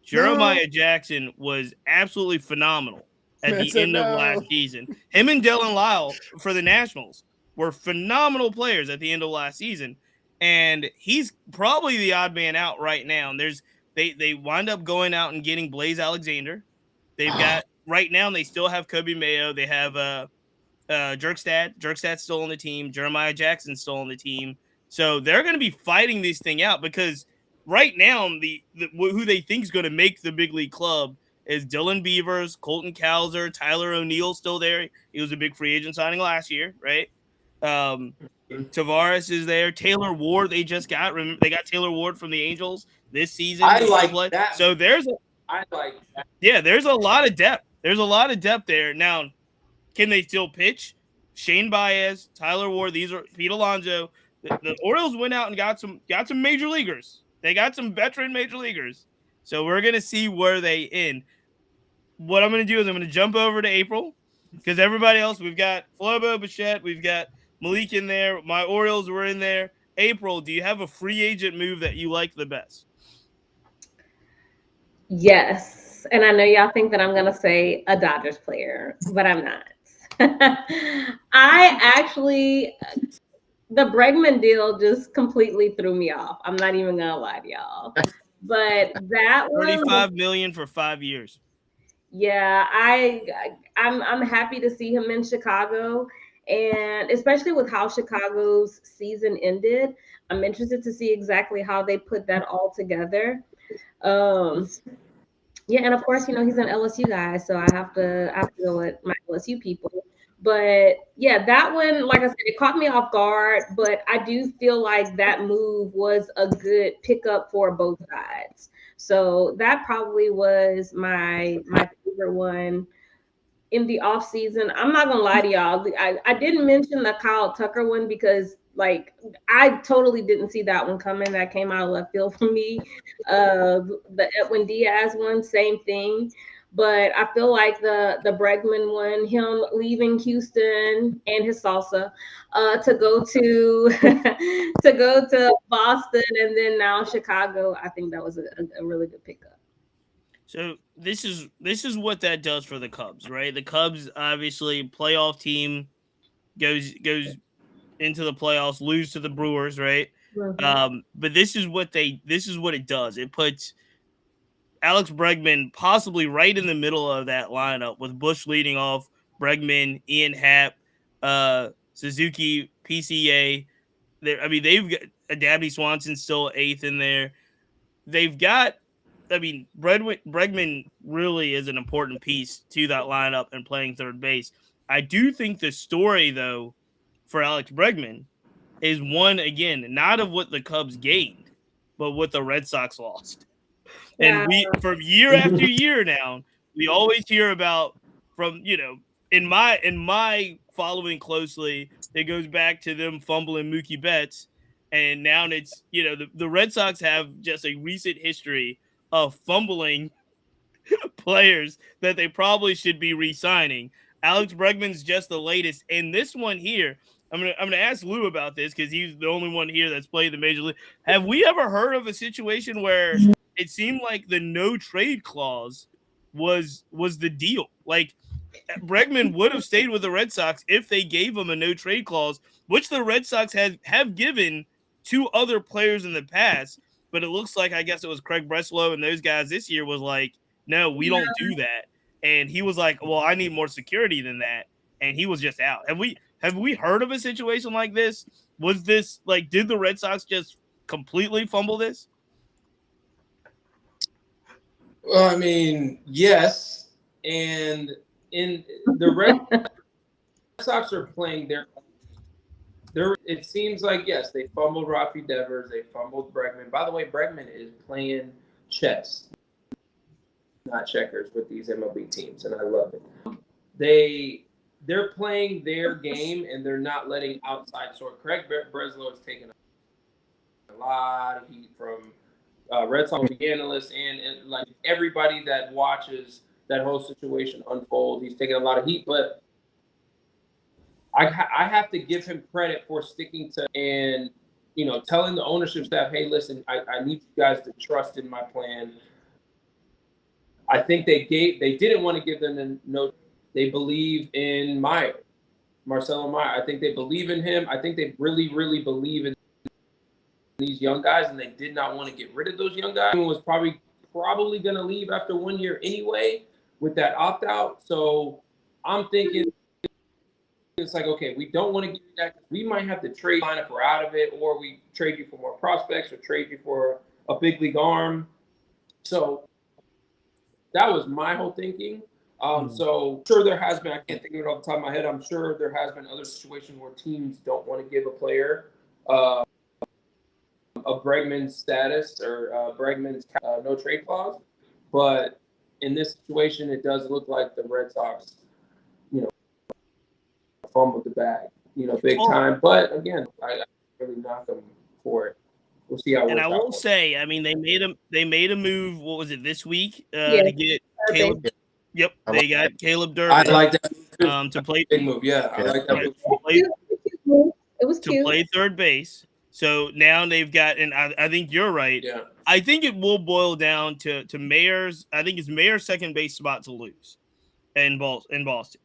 Jeremiah Jackson was absolutely phenomenal at the end of last season. Him and Dylan Lyle for the Nationals were phenomenal players at the end of last season. And he's probably the odd man out right now. And they wind up going out and getting Blaze Alexander. They've got right now, they still have Kobe Mayo. They have Jerkstad. Jerkstad's still on the team. Jeremiah Jackson's still on the team. So they're going to be fighting this thing out because right now, who they think is going to make the big league club is Dylan Beavers, Colton Cowser, Tyler O'Neill still there. He was a big free agent signing last year, right? Tavares is there. Taylor Ward, they just got. Remember, they got Taylor Ward from the Angels this season. I like that. So there's there's a lot of depth. There's a lot of depth there. Now, can they still pitch? Shane Baez, Tyler Ward, these are Pete Alonso. The Orioles went out and got some major leaguers. They got some veteran major leaguers. So we're gonna see where they end. What I'm gonna do is I'm gonna jump over to April because everybody else, we've got Flobo, Bichette, we've got Malik in there. My Orioles were in there. April, do you have a free agent move that you like the best? Yes. And I know y'all think that I'm going to say a Dodgers player, but I'm not. I actually, the Bregman deal just completely threw me off. I'm not even going to lie to y'all. But that one, $35 million for 5 years. Yeah, I'm happy to see him in Chicago, and especially with how Chicago's season ended, I'm interested to see exactly how they put that all together. Yeah, and of course, he's an LSU guy, so I have to go with my LSU people. But yeah, that one, like I said, it caught me off guard, but I do feel like that move was a good pickup for both sides. So that probably was my favorite one in the off season. I'm not gonna lie to y'all. I didn't mention the Kyle Tucker one because I totally didn't see that one coming. That came out of left field for me. The Edwin Diaz one, same thing. But I feel like the Bregman one, him leaving Houston and his salsa, to go to to go to Boston and then now Chicago, I think that was a really good pickup. So this is what that does for the Cubs, right? The Cubs obviously playoff team goes into the playoffs, lose to the Brewers, right? Mm-hmm. But this is what it does. It puts Alex Bregman possibly right in the middle of that lineup with Bush leading off, Bregman, Ian Happ, Suzuki, PCA. They've got Dabney Swanson still eighth in there. They've got, Bregman really is an important piece to that lineup and playing third base. I do think the story, though, for Alex Bregman is one, again, not of what the Cubs gained, but what the Red Sox lost. And we, from year after year now, we always hear about in my following closely, it goes back to them fumbling Mookie Betts. And now it's, the Red Sox have just a recent history of fumbling players that they probably should be re-signing. Alex Bregman's just the latest. And this one here, I'm gonna ask Lou about this because he's the only one here that's played the major league. Have we ever heard of a situation where it seemed like the no trade clause was the deal? Like Bregman would have stayed with the Red Sox if they gave him a no trade clause, which the Red Sox have given to other players in the past. But it looks like, I guess it was Craig Breslow and those guys this year was like, no, we don't do that. And he was like, well, I need more security than that. And he was just out. Have we heard of a situation like this? Was this did the Red Sox just completely fumble this? Well, I mean, yes. And in the Red Sox are playing their it seems like, yes, they fumbled Rafi Devers, they fumbled Bregman. By the way, Bregman is playing chess, not checkers, with these MLB teams, and I love it. They're playing their game, and they're not letting outside source. Craig Breslow has taken a lot of heat from Red Sox analysts and like everybody that watches that whole situation unfold. He's taken a lot of heat, but I have to give him credit for sticking to and telling the ownership staff, hey, listen, I need you guys to trust in my plan. I think they didn't want to give them a no. They believe in Marcelo Meyer. I think they believe in him. I think they really, really believe in these young guys, and they did not want to get rid of those young guys. He was probably going to leave after 1 year anyway with that opt out. So I'm thinking it's like, okay, we don't want to give you that. We might have to trade line if we're out of it, or we trade you for more prospects, or trade you for a big league arm. So that was my whole thinking. So sure there has been, I can't think of it off the top of my head, I'm sure there has been other situations where teams don't want to give a player a Bregman status or Bregman's no trade clause. But in this situation, it does look like the Red Sox, fumbled the bag, big time. But again, I really knock them for it. We'll see how it And works I will out. say, I mean, they made a move. What was it this week Yeah, to get Caleb? Yep, they got Caleb Durbin. I like that to play big move. Yeah, I like that. It was cute. To play third base. So now they've got, and I think you're right. Yeah. I think it will boil down to Mayer's. I think it's Mayer's second base spot to lose in Boston.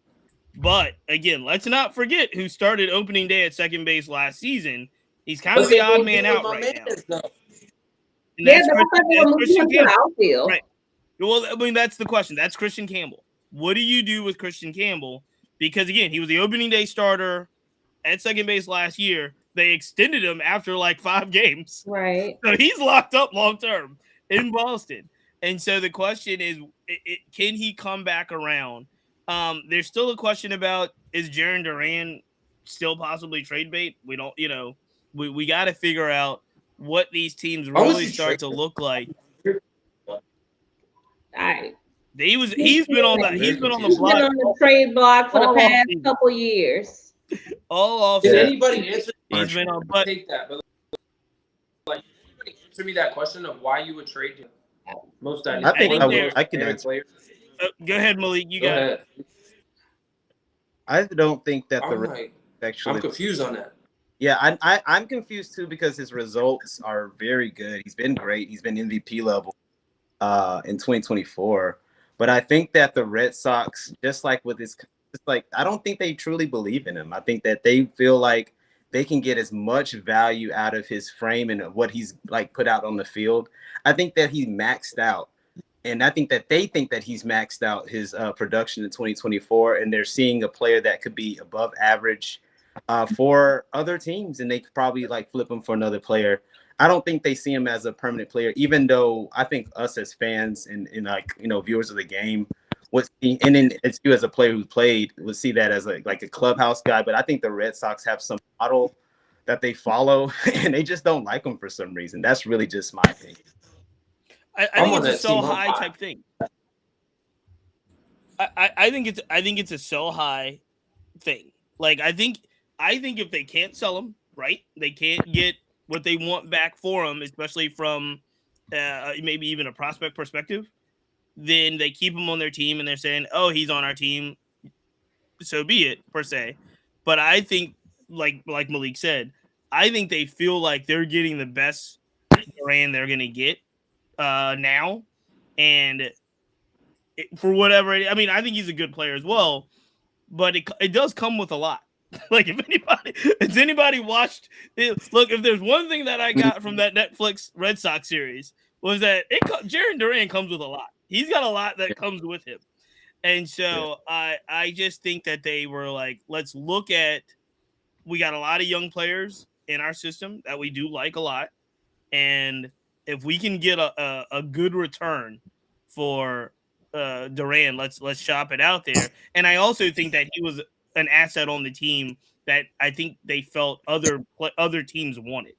But again, let's not forget who started opening day at second base last season. He's kind of the odd man out right now. And Yeah, but I thought they were moving him to the outfield. Right. Well, I mean, that's the question. That's Christian Campbell. What do you do with Christian Campbell? Because again, he was the opening day starter at second base last year. They extended him after like 5 games. Right. So he's locked up long term in Boston. And so the question is, can he come back around? There's still a question about, is Jarren Duran still possibly trade bait? We don't, we got to figure out what these teams really start to look like. He's been on the trade block for the past couple years. All off. Did anybody answer? He's been on, but take that. But like, answer me that question of why you would trade him. Most I think I can answer. Go ahead, Malik. You got it. I don't think that actually. I'm confused on that. Yeah, I'm confused too because his results are very good. He's been great. He's been MVP level in 2024. But I think that the Red Sox, just like with his, I don't think they truly believe in him. I think that they feel like they can get as much value out of his frame and what he's like put out on the field. I think that he's maxed out. And I think that they think that he's maxed out his production in 2024. And they're seeing a player that could be above average for other teams. And they could probably like flip him for another player. I don't think they see him as a permanent player, even though I think us as fans and like, viewers of the game would see, and then it's you as a player who played would see that as like a clubhouse guy. But I think the Red Sox have some model that they follow and they just don't like him for some reason. That's really just my opinion. I think it's a so high type thing. I think it's a so high thing. Like I think if they can't sell him, right? They can't get what they want back for him, especially from maybe even a prospect perspective. Then they keep him on their team and they're saying, "Oh, he's on our team." So be it, per se. But I think, like Malik said, I think they feel like they're getting the best Duran they're going to get now, and for whatever. I mean, I think he's a good player as well, but it does come with a lot. Like if anybody watched it, look, if there's one thing that I got from that Netflix Red Sox series was that Jarren Duran comes with a lot. He's got a lot that comes with him. And so I just think that they were like, let's look at, we got a lot of young players in our system that we do like a lot. And if we can get a good return for Duran, let's shop it out there. And I also think that he was an asset on the team that I think they felt other teams wanted.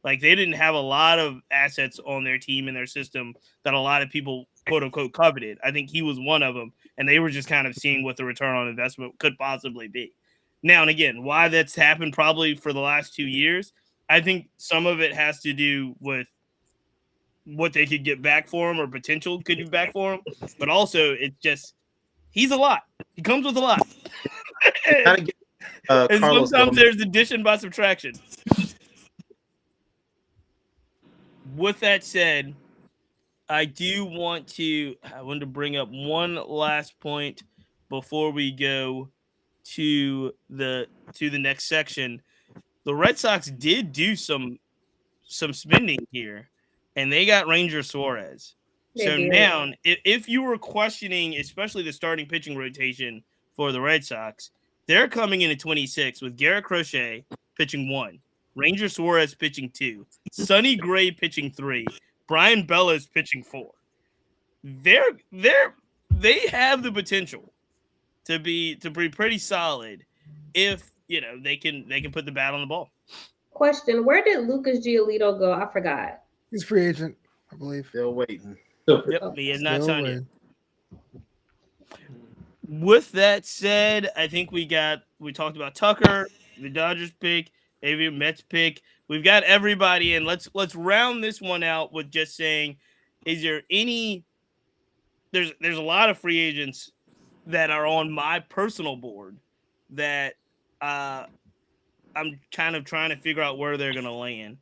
Like they didn't have a lot of assets on their team and their system that a lot of people quote unquote coveted. I think he was one of them, and they were just kind of seeing what the return on investment could possibly be. Now and again, why that's happened probably for the last 2 years, I think some of it has to do with what they could get back for him or potential could be back for him, but also it's just he's a lot. He comes with a lot. And sometimes there's addition by subtraction. With that said, I wanted to bring up one last point before we go to the next section. The Red Sox did do some spending here, and they got Ranger Suarez. Now, if you were questioning, especially the starting pitching rotation for the Red Sox, they're coming into 26 with Garrett Crochet pitching 1, Ranger Suarez pitching 2, Sonny Gray pitching 3, Brian Bella is pitching 4. They have the potential to be pretty solid if they can put the bat on the ball. Question: where did Lucas Giolito go? I forgot. He's free agent, I believe. Still waiting. Yep, he has not signed yet. With that said, I think we talked about Tucker, the Dodgers pick, maybe Mets pick. We've got everybody in. Let's round this one out with just saying, is there any? There's a lot of free agents that are on my personal board that I'm kind of trying to figure out where they're going to land.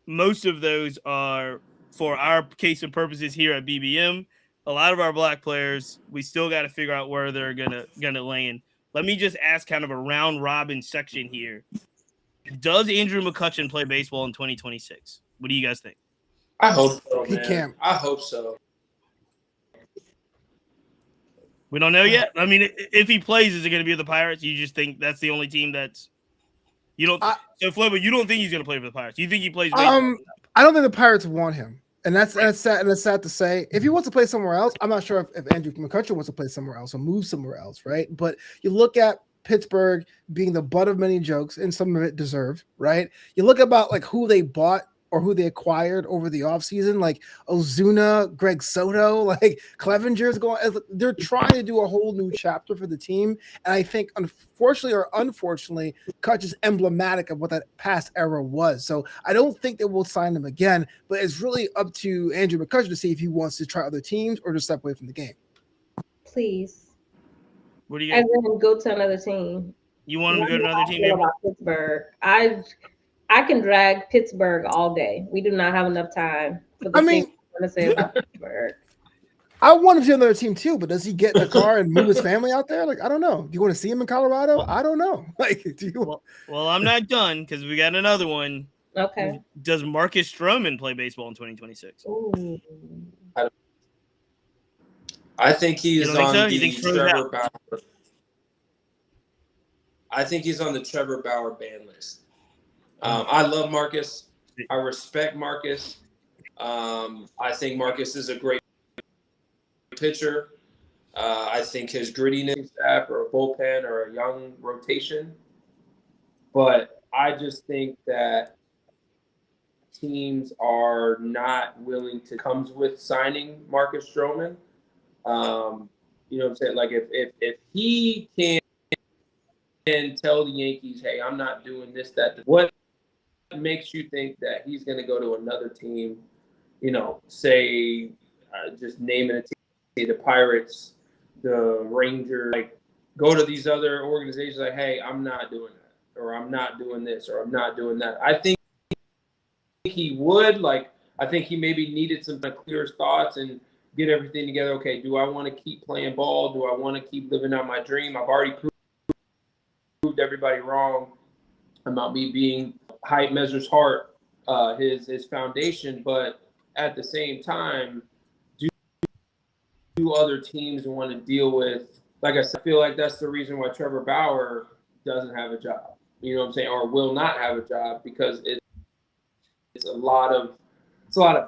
Most of those are, for our case and purposes here at BBM, a lot of our black players, we still got to figure out where they're gonna land. Let me just ask kind of a round robin section here. Does Andrew McCutchen play baseball in 2026? What do you guys think? I hope so, man. He can. I hope so. We don't know yet. I mean, if he plays, is it going to be with the Pirates? You just think that's the only team that's you don't. So Flobo, you don't think he's going to play for the Pirates? You think he plays baseball? I don't think the Pirates want him. And that's sad. And it's sad to say. If he wants to play somewhere else, I'm not sure if Andrew McCutchen wants to play somewhere else or move somewhere else, right? But you look at Pittsburgh being the butt of many jokes, and some of it deserved, right? You look about like who they bought or who they acquired over the offseason, like Ozuna, Greg Soto, like Clevenger's going. They're trying to do a whole new chapter for the team. And I think, unfortunately or unfortunately, Kutch is emblematic of what that past era was. So I don't think that we'll sign him again, but it's really up to Andrew McCutchen to see if he wants to try other teams or just step away from the game. Please. What do you? I want him to go to another team. You want him to go to another team? About Pittsburgh. I can drag Pittsburgh all day. We do not have enough time for the things I want to say about Pittsburgh. I want him to another team too, but does he get in a car and move his family out there? Like, I don't know. Do you want to see him in Colorado? I don't know. Like, do you? Well, I'm not done because we got another one. Okay. Does Marcus Stroman play baseball in 2026? Ooh. I think he's on the Trevor Bauer. I think he's on the Trevor Bauer ban list. I love Marcus. I respect Marcus. I think Marcus is a great pitcher. I think his grittiness staff or a bullpen or a young rotation. But I just think that teams are not willing to come with signing Marcus Stroman. You know what I'm saying? Like if he can tell the Yankees, hey, I'm not doing this, that, what makes you think that he's going to go to another team, say, just naming a team, the Pirates, the Rangers, like go to these other organizations like, hey, I'm not doing that, or I'm not doing this, or I'm not doing that. I think he would, I think he maybe needed some clear thoughts and get everything together. Okay, do I want to keep playing ball? Do I want to keep living out my dream? I've already proved everybody wrong about me being height measures heart, his foundation. But at the same time, do other teams want to deal with, like I said, I feel like that's the reason why Trevor Bauer doesn't have a job, you know what I'm saying, or will not have a job, because it's a lot of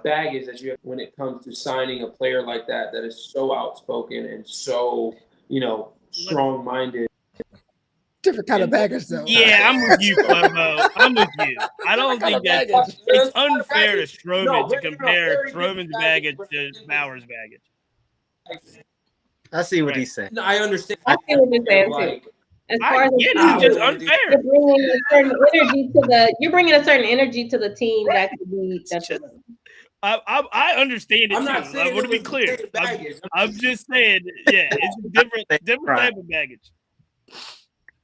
baggage that you have when it comes to signing a player like that is so outspoken and so, strong-minded. Different kind of baggage, though. Yeah, I'm with you, Flobo. I'm with you. I don't think it's unfair to Stroman to compare Stroman's baggage to Bauer's baggage. I see what he's saying. No, I understand. I see what you're saying too. As far as it's just unfair. You're bringing a certain energy to the team that could be. I understand it. I'm not saying I want to be clear. I'm just saying, yeah, it's a different type of baggage.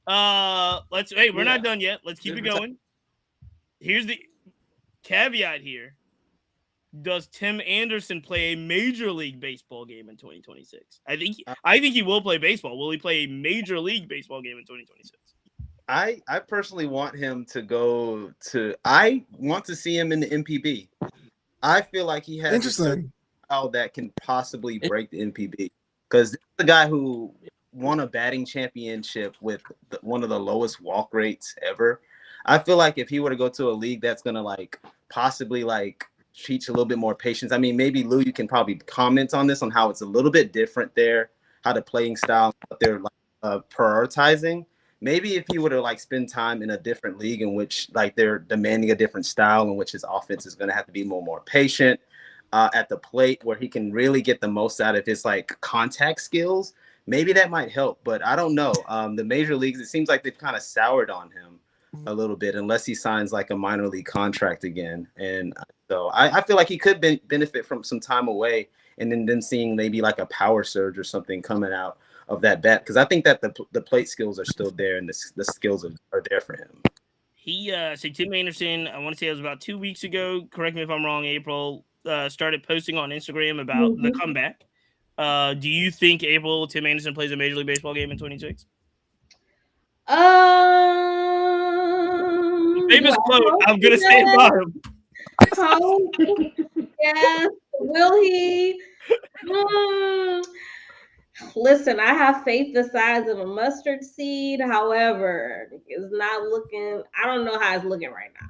We're not done yet. Let's keep it going. Here's the caveat here. Does Tim Anderson play a Major League Baseball game in 2026? I think he will play baseball. Will he play a Major League Baseball game in 2026? I personally want him to go to. I want to see him in the MPB. I feel like he has interesting how that can possibly break the MPB, because the guy who won a batting championship with one of the lowest walk rates ever. I feel like if he were to go to a league that's gonna possibly teach a little bit more patience. I mean, maybe Lou, you can probably comment on this, on how it's a little bit different there, how the playing style, what they're like, prioritizing. Maybe if he were to like spend time in a different league in which like they're demanding a different style in which his offense is going to have to be more patient at the plate, where he can really get the most out of his like contact skills. Maybe that might help, but I don't know. The major leagues, it seems like they've kind of soured on him a little bit, unless he signs like a minor league contract again. And so I feel like he could benefit from some time away, and then seeing maybe like a power surge or something coming out of that bat, because I think that the plate skills are still there, and the skills are there for him. He so Tim Anderson, I want to say it was about 2 weeks ago, correct me if I'm wrong, April, started posting on Instagram about the comeback. Do you think Tim Anderson plays a Major League Baseball game in 26? Famous quote, I'm gonna stand by him. Yes. Will he? Listen, I have faith the size of a mustard seed. However, it's not looking. I don't know how it's looking right now.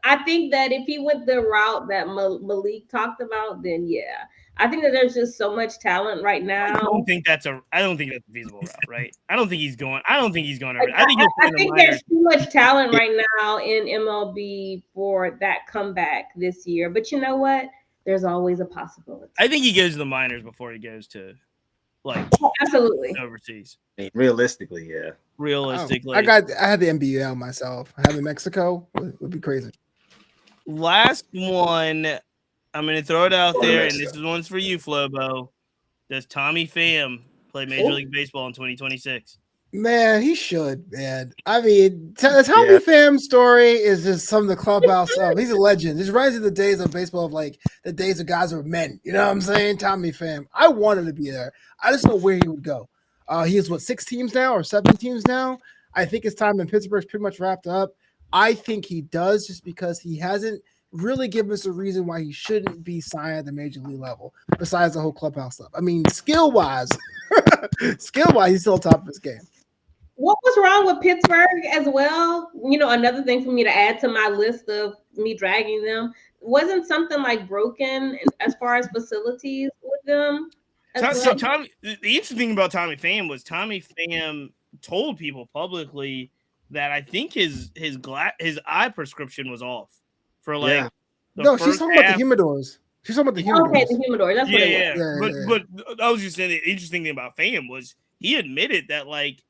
I think that if he went the route that Malik talked about, then yeah. I think that there's just so much talent right now. I don't think that's a feasible route, right? I don't think he's going. I think there's too much talent right now in MLB for that comeback this year. But you know what? There's always a possibility. I think he goes to the minors before he goes to absolutely overseas. Realistically, yeah. Realistically, I had the NBL myself. Having Mexico would be crazy. Last one, I'm going to throw it out there, and this one's for you, Flobo. Does Tommy Pham play Major League Baseball in 2026? Man, he should, man. I mean, the Tommy Pham story is just some of the clubhouse stuff. He's a legend. This reminds me of the days of baseball, of like the days of guys were men. You know what I'm saying? Tommy Pham. I wanted to be there. I just know where he would go. He is 6 teams now or 7 teams now. I think his time in Pittsburgh's pretty much wrapped up. I think he does, just because he hasn't really given us a reason why he shouldn't be signed at the major league level, besides the whole clubhouse stuff. I mean, skill-wise, he's still top of his game. What was wrong with Pittsburgh as well? You know, another thing for me to add to my list of me dragging them, wasn't something like broken as far as facilities with them? So Tommy, the interesting thing about Tommy Pham was Tommy Pham told people publicly that I think his eye prescription was off for like. No, she's talking about the humidors. She's talking about the humidors. Okay, the humidors. That's what it was. But I was just saying, the interesting thing about Pham was he admitted that, like,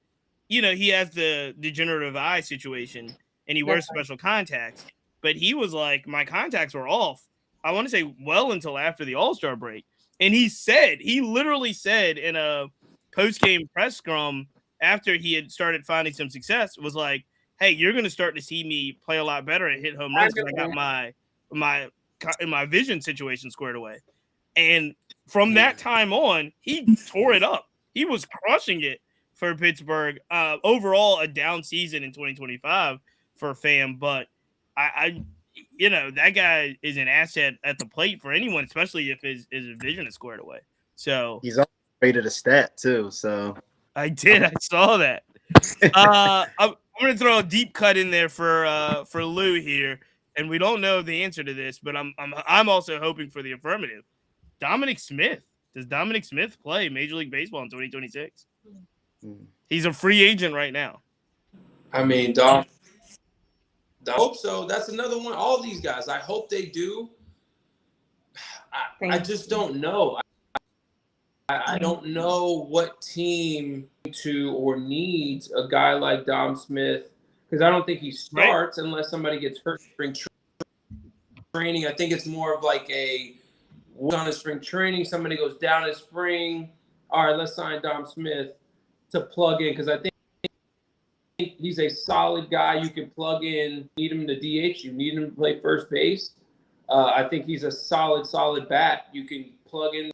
you know, he has the degenerative eye situation and he wears special contacts, but he was like, my contacts were off, I want to say well until after the All-Star break. And he literally said in a post-game press scrum after he had started finding some success, was like, hey, you're going to start to see me play a lot better and hit home runs because I got my vision situation squared away. And from that time on, he tore it up. He was crushing it for Pittsburgh. Overall, a down season in 2025 for Pham, but I you know, that guy is an asset at the plate for anyone, especially if his vision is squared away. So he's also rated a stat too. So I saw that. I'm going to throw a deep cut in there for Lou here, and we don't know the answer to this, but I'm also hoping for the affirmative. Dominic Smith. Does Dominic Smith play Major League Baseball in 2026? He's a free agent right now. I mean, Dom, I hope so. That's another one. All these guys, I hope they do. I just don't know. I don't know what team to or needs a guy like Dom Smith, because I don't think he starts unless somebody gets hurt in spring training. I think it's more of like on a spring training, somebody goes down in spring. All right, let's sign Dom Smith to plug in, because I think he's a solid guy you can plug in. Need him to DH, you need him to play first base. I think he's a solid bat you can plug in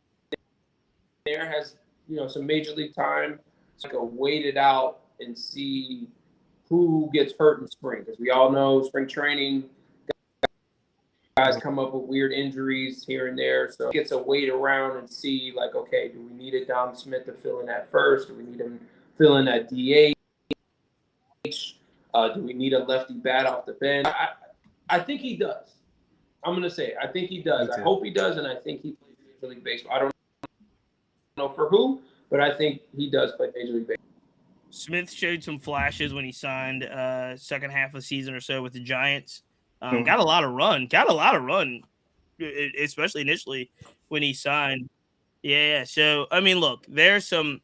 there. Has, you know, some major league time. So go wait it out and see who gets hurt in spring, because we all know spring training guys come up with weird injuries here and there. So it gets a wait around and see, like, okay, do we need a Dom Smith to fill in at first? Do we need him to fill in at DH? Do we need a lefty bat off the bench? I think he does. I'm going to say it. I think he does. I hope he does, and I think he plays Major League Baseball. I don't know for who, but I think he does play Major League Baseball. Smith showed some flashes when he signed second half of the season or so with the Giants. Got a lot of run, especially initially when he signed. Yeah. So I mean, look, there's some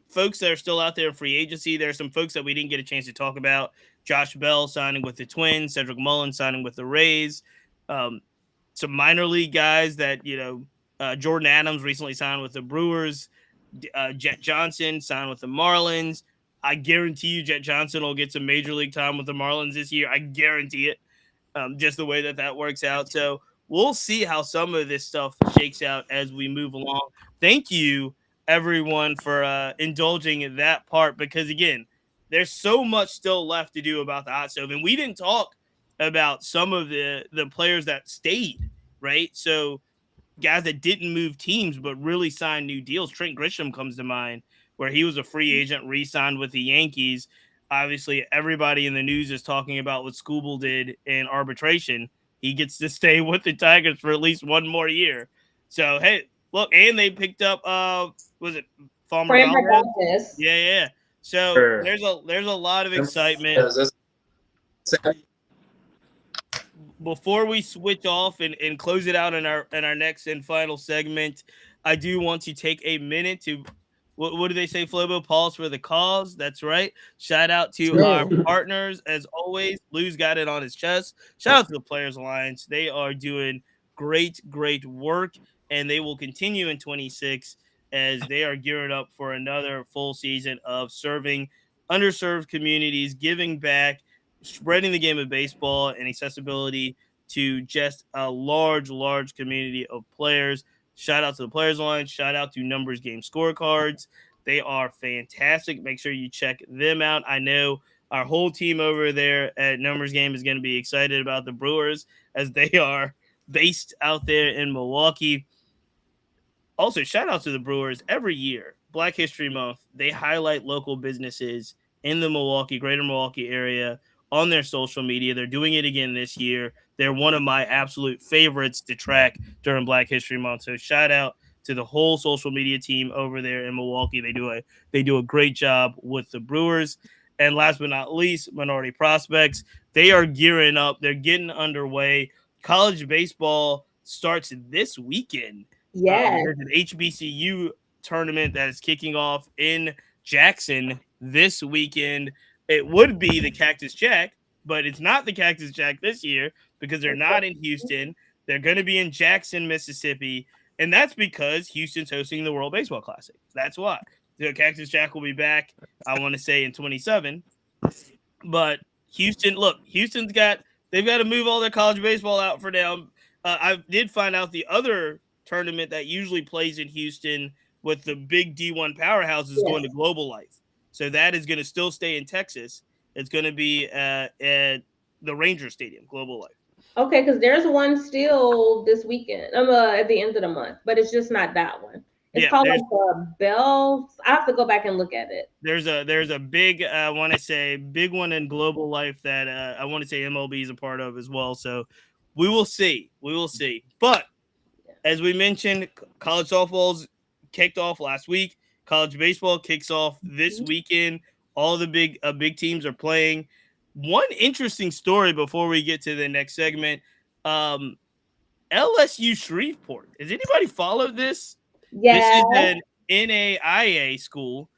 folks that are still out there in free agency. There's some folks that we didn't get a chance to talk about. Josh Bell signing with the Twins, Cedric Mullins signing with the Rays. Some minor league guys that Jordan Adams recently signed with the Brewers. Jet Johnson signed with the Marlins. I guarantee you, Jet Johnson will get some major league time with the Marlins this year. I guarantee it. Just the way that works out. So we'll see how some of this stuff shakes out as we move along. Thank you, everyone, for indulging in that part, because again, there's so much still left to do about the hot stove, and we didn't talk about some of the players that stayed, right? So guys that didn't move teams but really signed new deals. Trent Grisham comes to mind, where he was a free agent, re-signed with the Yankees. Obviously, everybody in the news is talking about what Scooble did in arbitration. He gets to stay with the Tigers for at least one more year. So, hey, look, and they picked up, was it Farmer Valdez? Yeah. So there's a lot of excitement. Before we switch off and close it out in our next and final segment, I do want to take a minute to what do they say, Flobo? Pause for the cause. That's right. Shout out to our partners as always. Lou's got it on his chest. Shout out to the Players Alliance. They are doing great work, and they will continue in 26 as they are gearing up for another full season of serving underserved communities, giving back, spreading the game of baseball and accessibility to just a large community of players. Shout out to the Players Alliance. Shout out to Numbers Game Scorecards. They are fantastic. Make sure you check them out. I know our whole team over there at Numbers Game is going to be excited about the Brewers as they are based out there in Milwaukee. Also, shout out to the Brewers. Every year, Black History Month, they highlight local businesses in the greater Milwaukee area on their social media. They're doing it again this year. They're one of my absolute favorites to track during Black History Month. So shout out to the whole social media team over there in Milwaukee. They do a great job with the Brewers. And last but not least, Minority Prospects. They are gearing up. They're getting underway. College baseball starts this weekend. Yeah. There's an HBCU tournament that is kicking off in Jackson this weekend. It would be the Cactus Jack, but it's not the Cactus Jack this year because they're not in Houston. They're going to be in Jackson, Mississippi, and that's because Houston's hosting the World Baseball Classic. That's why. The Cactus Jack will be back, I want to say, in 27. But Houston's got to move all their college baseball out for now. I did find out the other tournament that usually plays in Houston with the big D1 powerhouse is going to Global Life. So that is going to still stay in Texas. It's going to be at the Ranger Stadium, Global Life. Okay, because there's one still this weekend. At the end of the month, but it's just not that one. It's called like the Bell. I have to go back and look at it. There's a big, I want to say, big one in Global Life that I want to say MLB is a part of as well. So we will see. But as we mentioned, college softball's kicked off last week. College baseball kicks off this weekend. All the big teams are playing. One interesting story before we get to the next segment. LSU Shreveport. Has anybody followed this? Yeah. This is an NAIA school.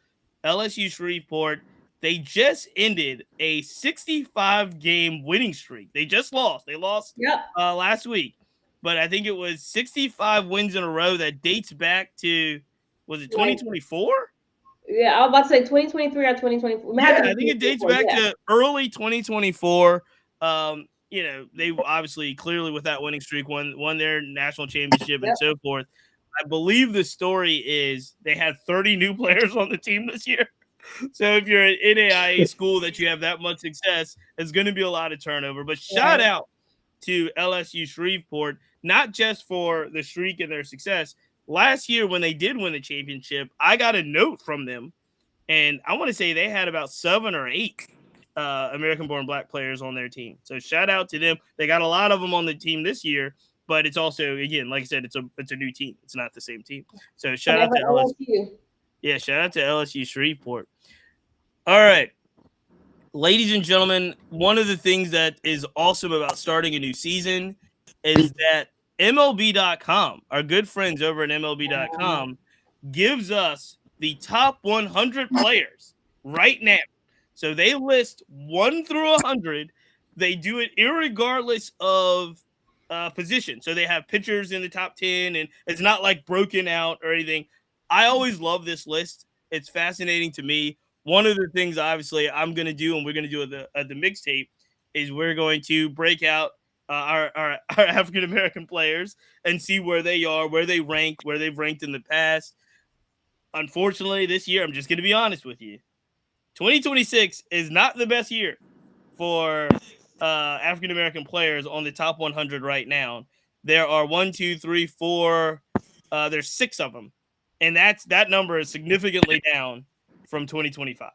LSU Shreveport. They just ended a 65-game winning streak. They just lost. They lost last week. But I think it was 65 wins in a row that dates back to, was it 2024? Yeah, I was about to say 2023 or 2024. Yeah, I think it dates back to early 2024. They obviously clearly with that winning streak won their national championship and so forth. I believe the story is they had 30 new players on the team this year. So if you're an NAIA school that you have that much success, it's going to be a lot of turnover. But shout out to LSU Shreveport, not just for the streak and their success. Last year when they did win the championship, I got a note from them, and I want to say they had about 7 or 8 American-born Black players on their team. So shout out to them. They got a lot of them on the team this year, but it's also, again, like I said, it's a new team. It's not the same team. So shout out to LSU. Yeah, shout out to LSU Shreveport. All right. Ladies and gentlemen, one of the things that is awesome about starting a new season is that MLB.com, our good friends over at MLB.com, gives us the top 100 players right now. So they list 1 through 100. They do it irregardless of position. So they have pitchers in the top 10, and it's not like broken out or anything. I always love this list. It's fascinating to me. One of the things, obviously, I'm going to do, and we're going to do at the mixtape, is we're going to break out our African-American players and see where they are, where they rank, where they've ranked in the past. Unfortunately, this year, I'm just going to be honest with you, 2026 is not the best year for African-American players on the top 100 right now. There are 1, 2, 3, 4. There's 6 of them. And that number is significantly down from 2025.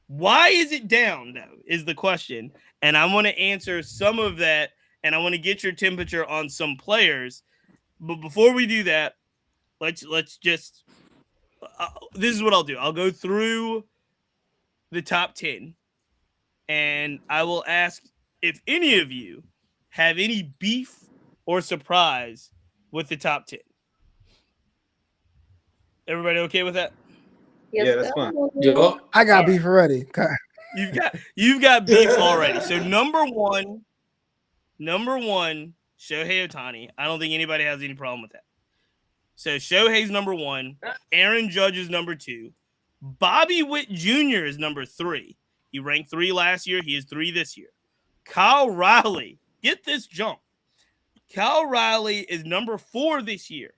Why is it down, though, is the question. And I want to answer some of that, and I want to get your temperature on some players. But before we do that, let's just this is what I'll do. I'll go through the top 10, and I will ask if any of you have any beef or surprise with the top 10. Everybody okay with that? Yeah, that's fine. I got beef already. You've got beef already. So number one, Shohei Ohtani. I don't think anybody has any problem with that. So Shohei's number 1. Aaron Judge is number 2. Bobby Witt Jr. is number 3. He ranked 3 last year. He is 3 this year. Kyle Riley, get this jump. Kyle Riley is number 4 this year.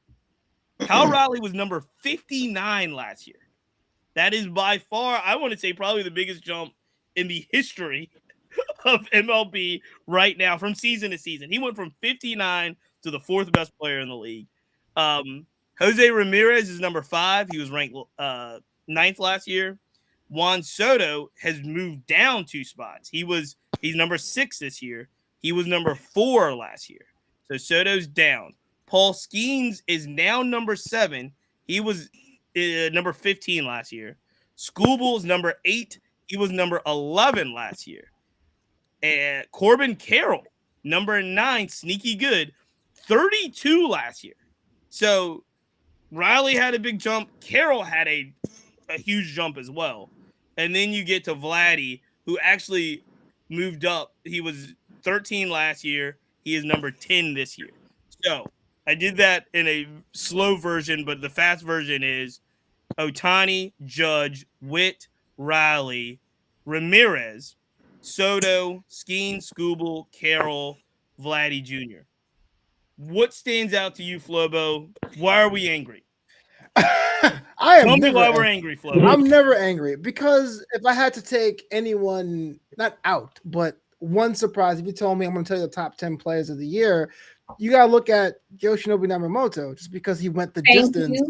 Kyle Riley was number 59 last year. That is by far, I want to say, probably the biggest jump in the history of MLB right now from season to season. He went from 59 to the 4th best player in the league. Jose Ramirez is number 5. He was ranked 9th last year. Juan Soto has moved down 2 spots. He's number 6 this year. He was number 4 last year. So Soto's down. Paul Skeens is now number 7. He was number 15 last year. Schoolball's number 8. He was number 11 last year. And Corbin Carroll, number 9, sneaky good, 32 last year. So Riley had a big jump. Carroll had a huge jump as well. And then you get to Vladdy, who actually moved up. He was 13 last year. He is number 10 this year. So I did that in a slow version, but the fast version is Ohtani, Judge, Witt, Riley, Ramirez, Soto, Skeen, Skubal, Carroll, Vladdy Jr. What stands out to you, Flobo? Why are we angry? Tell me why we're angry, Flobo. I'm never angry because if I had to take anyone, not out, but one surprise, if you told me I'm going to tell you the top 10 players of the year, you got to look at Yoshinobu Yamamoto just because he went the distance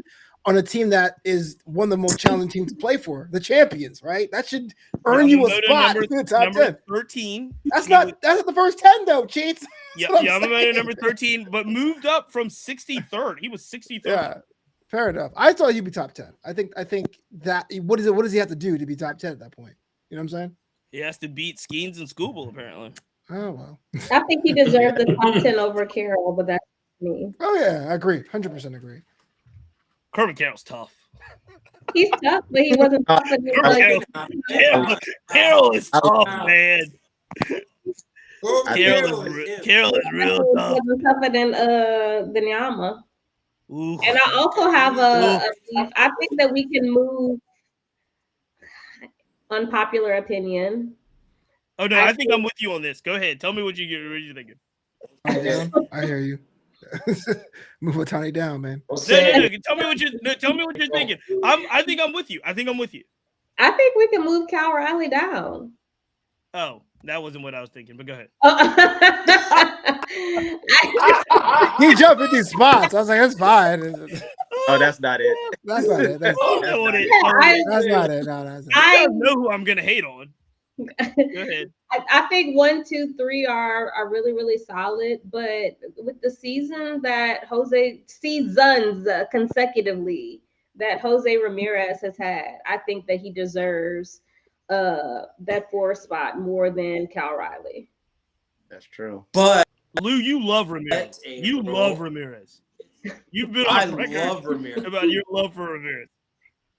on a team that is one of the most challenging teams to play for, the champions, right? That should earn you a spot in the top 10. 13. That's not the first 10 though, Cheats. Yeah, Yamamoto number 13, but moved up from 63rd. He was 63rd. Yeah, fair enough. I thought he'd be top 10. I think that what does he have to do to be top 10 at that point? You know what I'm saying? He has to beat Skeens and Skubal, apparently. Oh well. I think he deserved the top 10 over Carroll, but that's me. Oh yeah, I agree. 100% agree. Corbin Carroll's tough. He's tough, but he wasn't tough. Carroll is tough, man. Carroll is real tough. He wasn't tougher than Yama. Ooh. And I also have I think that we can move unpopular opinion. Oh no, I think I'm with you on this. Go ahead. Tell me what you're thinking. I hear you. Move Ohtani down, man. No. Tell me what you're thinking. I think I'm with you. I think we can move Cal Riley down. Oh, that wasn't what I was thinking, but go ahead. He jumped in these spots. I was like, that's fine. Oh, that's not it. That's not it. That's not it. I know who I'm gonna hate on. Go ahead. I think 1, 2, 3 are really, really solid, but with the seasons consecutively that Jose Ramirez has had, I think that he deserves that 4 spot more than Cal Riley. That's true. But Lou, you love Ramirez. You love Ramirez. You've been on record love Ramirez. about your love for Ramirez.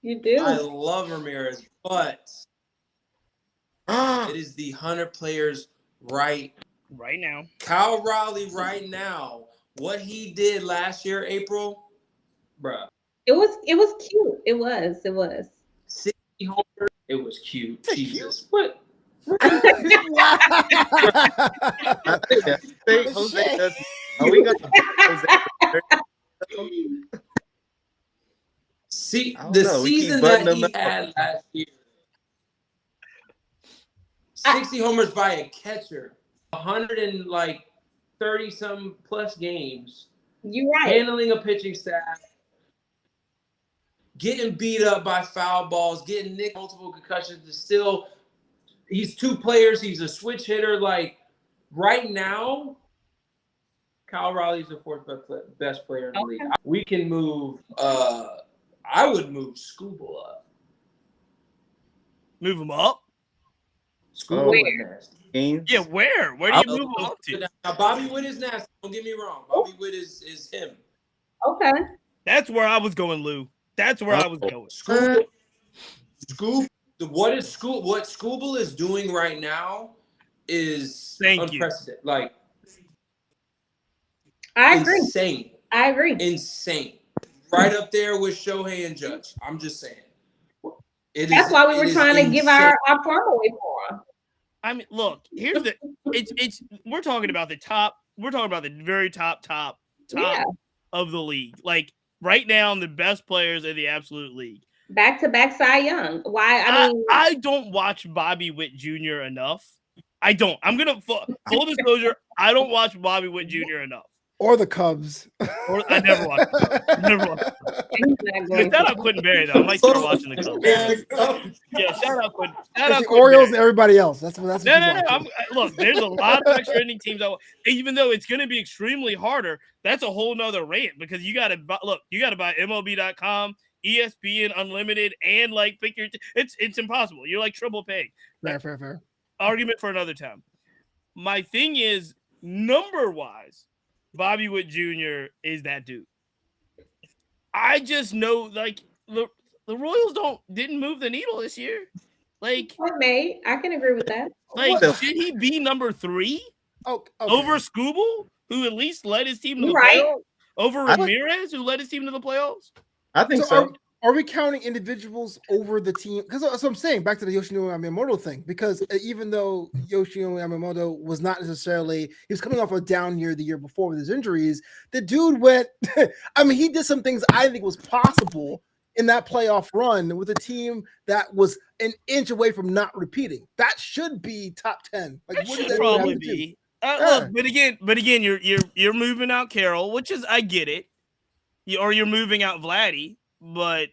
You do. I love Ramirez, but it is the Hunter players right now. Cal Raleigh right now. What he did last year, April, bruh. It was cute. It was. 60 homers. It was cute. Jesus. Cute? What? Jose does. Are we gonna Jose? See, I don't the know. We keep season butting that them he up. had last year, 60 homers by a catcher, 130-some plus games, You're right. handling a pitching staff, getting beat up by foul balls, getting nicked multiple concussions. He's 2 players. He's a switch hitter. Like right now, Kyle Riley's the 4th best player in the league. We can move. I would move Scooble up. Move him up? Scooble is nasty. Games? Yeah, where? Where do you move him up to? Now, Bobby Witt is nasty. Don't get me wrong. Bobby Witt is him. Okay. That's where I was going, Lou. That's where I was going. Scooble. What Scooble is doing right now is unprecedented. Like, I agree. Insane. I agree. Insane. Right up there with Shohei and Judge. I'm just saying. That's why we were trying to give our farm away for him. I mean, look, here's the we're talking about the top, we're talking about the very top of the league. Like right now, the best players in the absolute league. Back-to-back Cy Young. Why? I don't watch Bobby Witt Jr. enough. I don't. I'm gonna full disclosure. I don't watch Bobby Witt Jr. enough. Or the Cubs. Or I never watched them. Shout out Quentin Berry though. I might start watching the Cubs. Yeah, shout out Quentin. Shout out the Orioles and everybody else. That's no. Look, there's a lot of extra inning teams. Even though it's going to be extremely harder, that's a whole nother rant because you got to buy MLB.com, ESPN Unlimited, and like pick your. It's impossible. You're like triple paying. Fair. Argument for another time. My thing is number wise. Bobby Witt Jr. is that dude. I just know, like the Royals didn't move the needle this year. Like, I can agree with that. Like, should he be number 3 over Scooble, who at least led his team to the playoffs? Over Ramirez, who led his team to the playoffs? I think so. Are we counting individuals over the team? Because that's what I'm saying, back to the Yoshinori Yamamoto thing. Because even though Yoshinori Yamamoto was not necessarily, he was coming off a down year the year before with his injuries, the dude went, I mean, he did some things I think was possible in that playoff run with a team that was an inch away from not repeating. That should be top 10. Like, that should probably be. Look, but again, you're moving out Carroll, which is, I get it. Or you're moving out Vladdy. But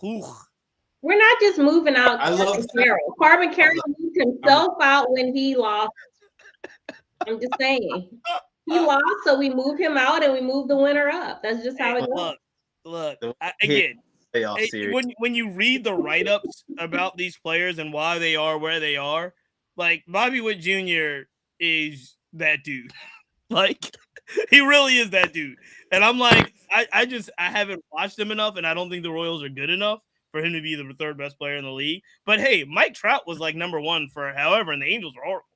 we're not just moving out Corbin Carroll. Corbin Carroll moved himself out when he lost. I'm just saying. He lost, so we move him out and we move the winner up. That's just how it goes. Look. Again, when you read the write-ups about these players and why they are where they are, like Bobby Witt Jr. is that dude. Like, he really is that dude. And I'm like, I haven't watched him enough, and I don't think the Royals are good enough for him to be the 3rd best player in the league. But hey, Mike Trout was like number 1 for however, and the Angels are horrible.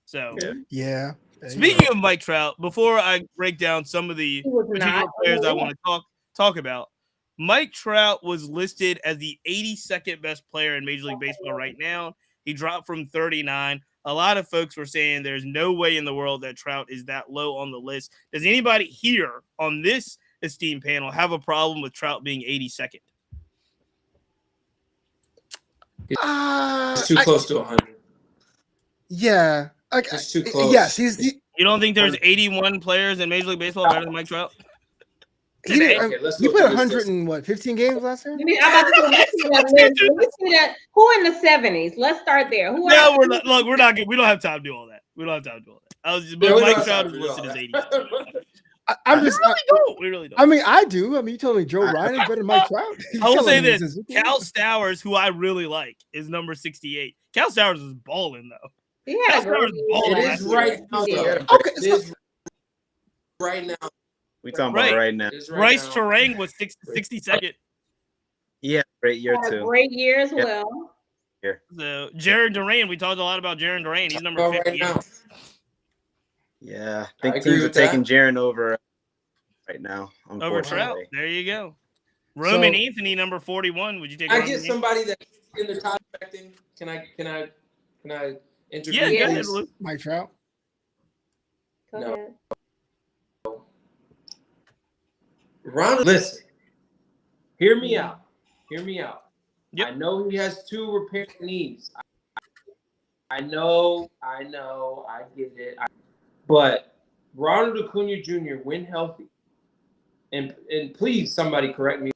So yeah. Speaking of Mike Trout, before I break down some of the particular players I want to talk about, Mike Trout was listed as the 82nd best player in Major League Baseball right now. He dropped from 39. A lot of folks were saying there's no way in the world that Trout is that low on the list. Does anybody here on this esteemed panel have a problem with Trout being 82nd? It's too close to 100. Yeah. It's too close. Yes, you don't think there's 81 players in Major League Baseball better than Mike Trout? He did. Okay, let's He go played through this 115 games last year. I'm about to say, let me see that. Who in the 70s? Let's start there. Who No, we're not. Look, we're not good. We don't have time to do all that. We don't have time to do all that. I was just, but Yeah, we Mike don't Trout have is time to do listed all as that. 80. I'm We just. really don't. We really don't. I mean, I do. I mean, you told me Joe Ryan is better than Mike Trout. I will say telling me this: is Cal Stowers, who I really like, is number 68. Cal Stowers is balling though. He had a Cal great Stowers year balling. It last is year. right now, He though. did. Okay, It is right now. We talking about right now. It is Bryce now. Terang was 62nd. Yeah, great year Had a too. great year as Yeah. well. So Jared Duran, we talked a lot about Jared Duran. He's number About 58. right now. Yeah, I I think agree teams are with that. taking Jaren over right now. Over Trout. Unfortunately. There you go. Roman So- Anthony, number 41. Would you take? I Roman get Anthony? somebody that's in the top thing. Can I interview? Yeah, go ahead, please? Luke. Mike Trout. Go No. ahead. Ronald, listen. Hear me out. Hear me out. Yep. I know he has 2 repair needs. I know. I get it. But Ronald Acuna Jr., when healthy, and please somebody correct me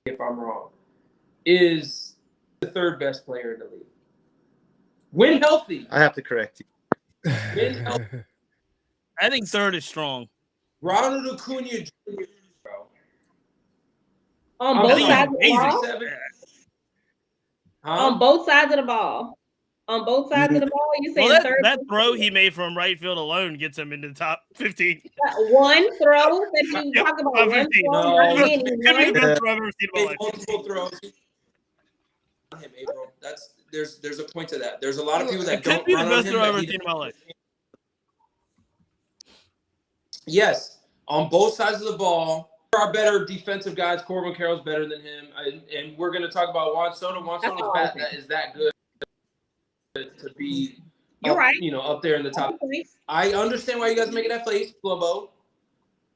if I'm wrong, is the 3rd best player in the league. When healthy, I have to correct you. I think 3rd is strong. Ronald Acuna Jr., bro. On I'm both sorry, sides of the ball. 87. Huh? On both sides of the ball. On both sides of the ball. You saying Well, third? that throw he made from right field alone gets him into the top 15. One throw that you Yep, talk about. top One 15. throw, No. not many. Could be the One. best throw I've ever seen in my Made life. multiple throws. Him, April. There's a point to that. There's a lot of people that It could don't be the run on best him. throw I've that ever he seen in my life. Yes, on both sides of the ball, there are better defensive guys. Corbin Carroll's better than him, and we're going to talk about Juan Soto. Juan That's Soto's all bat I that is that good to be, You're right. up there in the top. I understand why you guys are making that face, Flobo.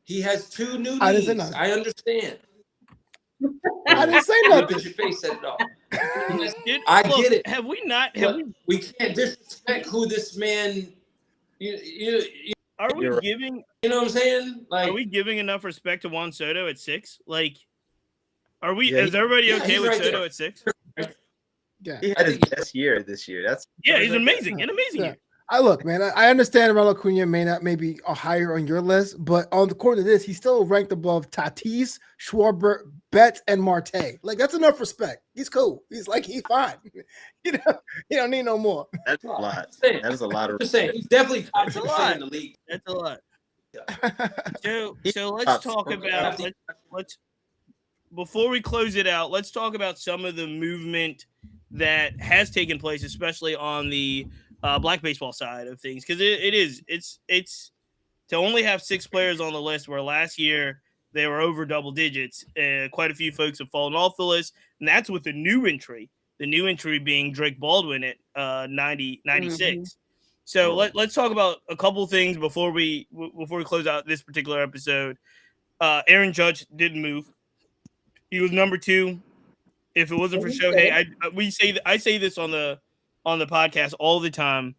He has 2 new I didn't say knees. nothing. I understand. I didn't say Look nothing. at your face, said it all. Look, get it. Have we not? Have But we? we can't disrespect who this man. You Are we You're right. giving? know what I'm saying? Like, Are we giving enough respect to Juan Soto at 6? Like, are we? Yeah, Is everybody yeah, okay he's with right Soto there. at 6? Yeah. He had his best year this year. That's Yeah, he's amazing. An amazing Yeah. year. I look, man. I understand Ronald Acuna may not maybe higher on your list, but on the court of this, he's still ranked above Tatis, Schwarber, Betts, and Marte. Like that's enough respect. He's cool. He's fine. You don't need no more. that's a lot. That is a lot of. Just saying, he's definitely top That's a 2% lot. in the league. That's a lot. So He's let's top talk six. about let's before we close it out. Let's talk about some of the movement that has taken place, especially on the black baseball side of things, because it's to only have 6 players on the list, where last year they were over double digits. Quite a few folks have fallen off the list, and that's with the new entry. The new entry being Drake Baldwin at 96. Mm-hmm. So let's talk about a couple things before we close out this particular episode. Aaron Judge didn't move. He was number 2. If it wasn't for Shohei, I say this on the podcast all the time.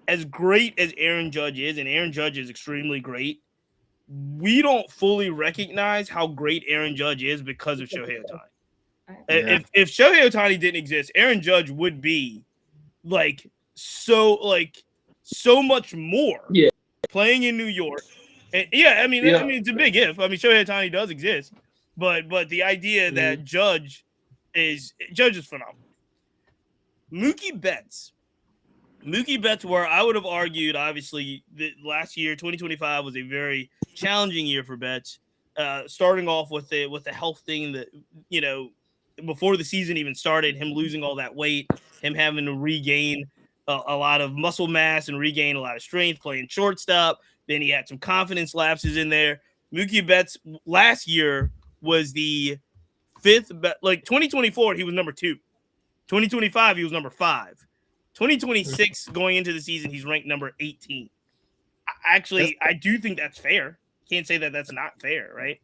As great as Aaron Judge is, and Aaron Judge is extremely great, we don't fully recognize how great Aaron Judge is because of Shohei Ohtani. Yeah. If Shohei Ohtani didn't exist, Aaron Judge would be so much more. Yeah. Playing in New York. And I mean it's a big if. I mean Shohei Ohtani does exist, but the idea that Judge is phenomenal. Mookie Betts, where I would have argued, obviously, that last year, 2025, was a very challenging year for Betts. Starting off with the health thing that, before the season even started, him losing all that weight, him having to regain a lot of muscle mass and regain a lot of strength, playing shortstop. Then he had some confidence lapses in there. Mookie Betts last year was the 5th, 2024, he was number 2. 2025, he was number 5. 2026, going into the season, he's ranked number 18. I do think that's fair. Can't say that that's not fair, right?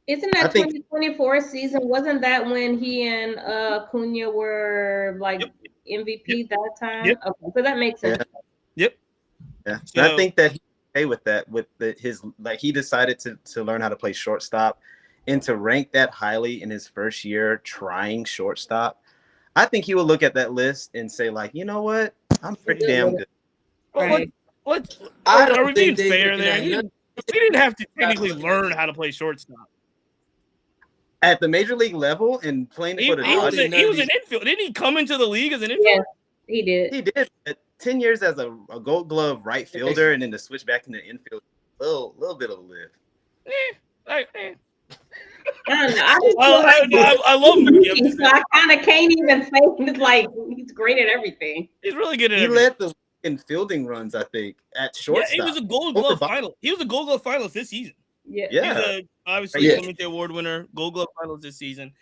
Isn't that 2024 season? Wasn't that when he and Acuna were MVP that time? Yep. Okay, so that makes sense. Yep. Yeah. So, I think that okay with that. With his he decided to learn how to play shortstop, and to rank that highly in his first year trying shortstop. I think he would look at that list and say, like, you know what, I'm pretty damn good. Well, Right. are we being fair there? He didn't have to technically learn how to play shortstop. At the major league level and playing for the He was an infield. Didn't he come into the league as an infielder? Yeah, he did. He did. 10 years as a Gold Glove right fielder, and then to switch back into infield, little bit of a lift. I love him. So I kind of can't even say it's like he's great at everything. He's really good at He everything. led the in fielding runs, I think, at shortstop. Yeah, he was a Gold Glove finalist. He was a Gold Glove finalist this season. Yeah. He's obviously Clemente Award winner, Gold Glove finalist this season.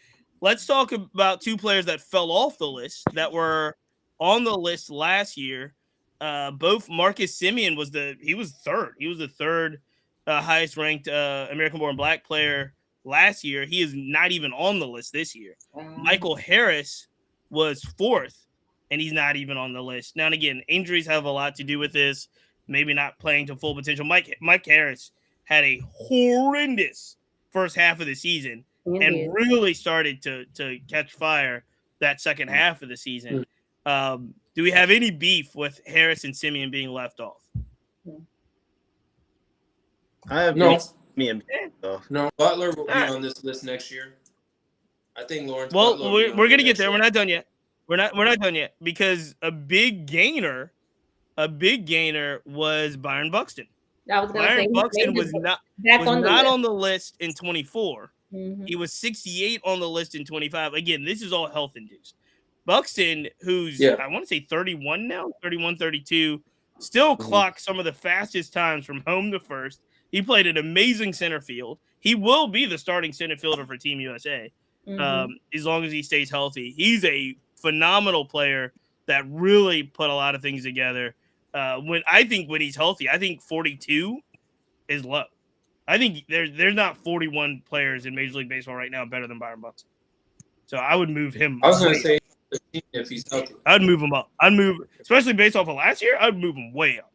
Let's talk about two players that fell off the list that were on the list last year. Both Marcus Semien was third. He was the third highest ranked American-born Black player last year. He is not even on the list this year. Michael Harris was fourth, and he's not even on the list. Now and again, injuries have a lot to do with this. Maybe not playing to full potential. Mike Harris had a horrendous first half of the season and really started to catch fire that second half of the season. Do we have any beef with Harris and Semien being left off? I have no. No, Butler will be on this list next year. I think Lawrence. Well, we're gonna get there. We're not done yet. We're not done yet because a big gainer was Byron Buxton. Byron Buxton was not on the list in 24. Mm-hmm. He was 68 on the list in 25. Again, this is all health induced. Buxton, who's I want to say 31 now, 31, 32, still clocked some of the fastest times from home to first. He played an amazing center field. He will be the starting center fielder for Team USA as long as he stays healthy. He's a phenomenal player that really put a lot of things together. When he's healthy, I think 42 is low. I think there's not 41 players in Major League Baseball right now better than Byron Buxton. So I would move him. I was going to say if he's healthy, I'd move him up. Especially based off of last year, I'd move him way up.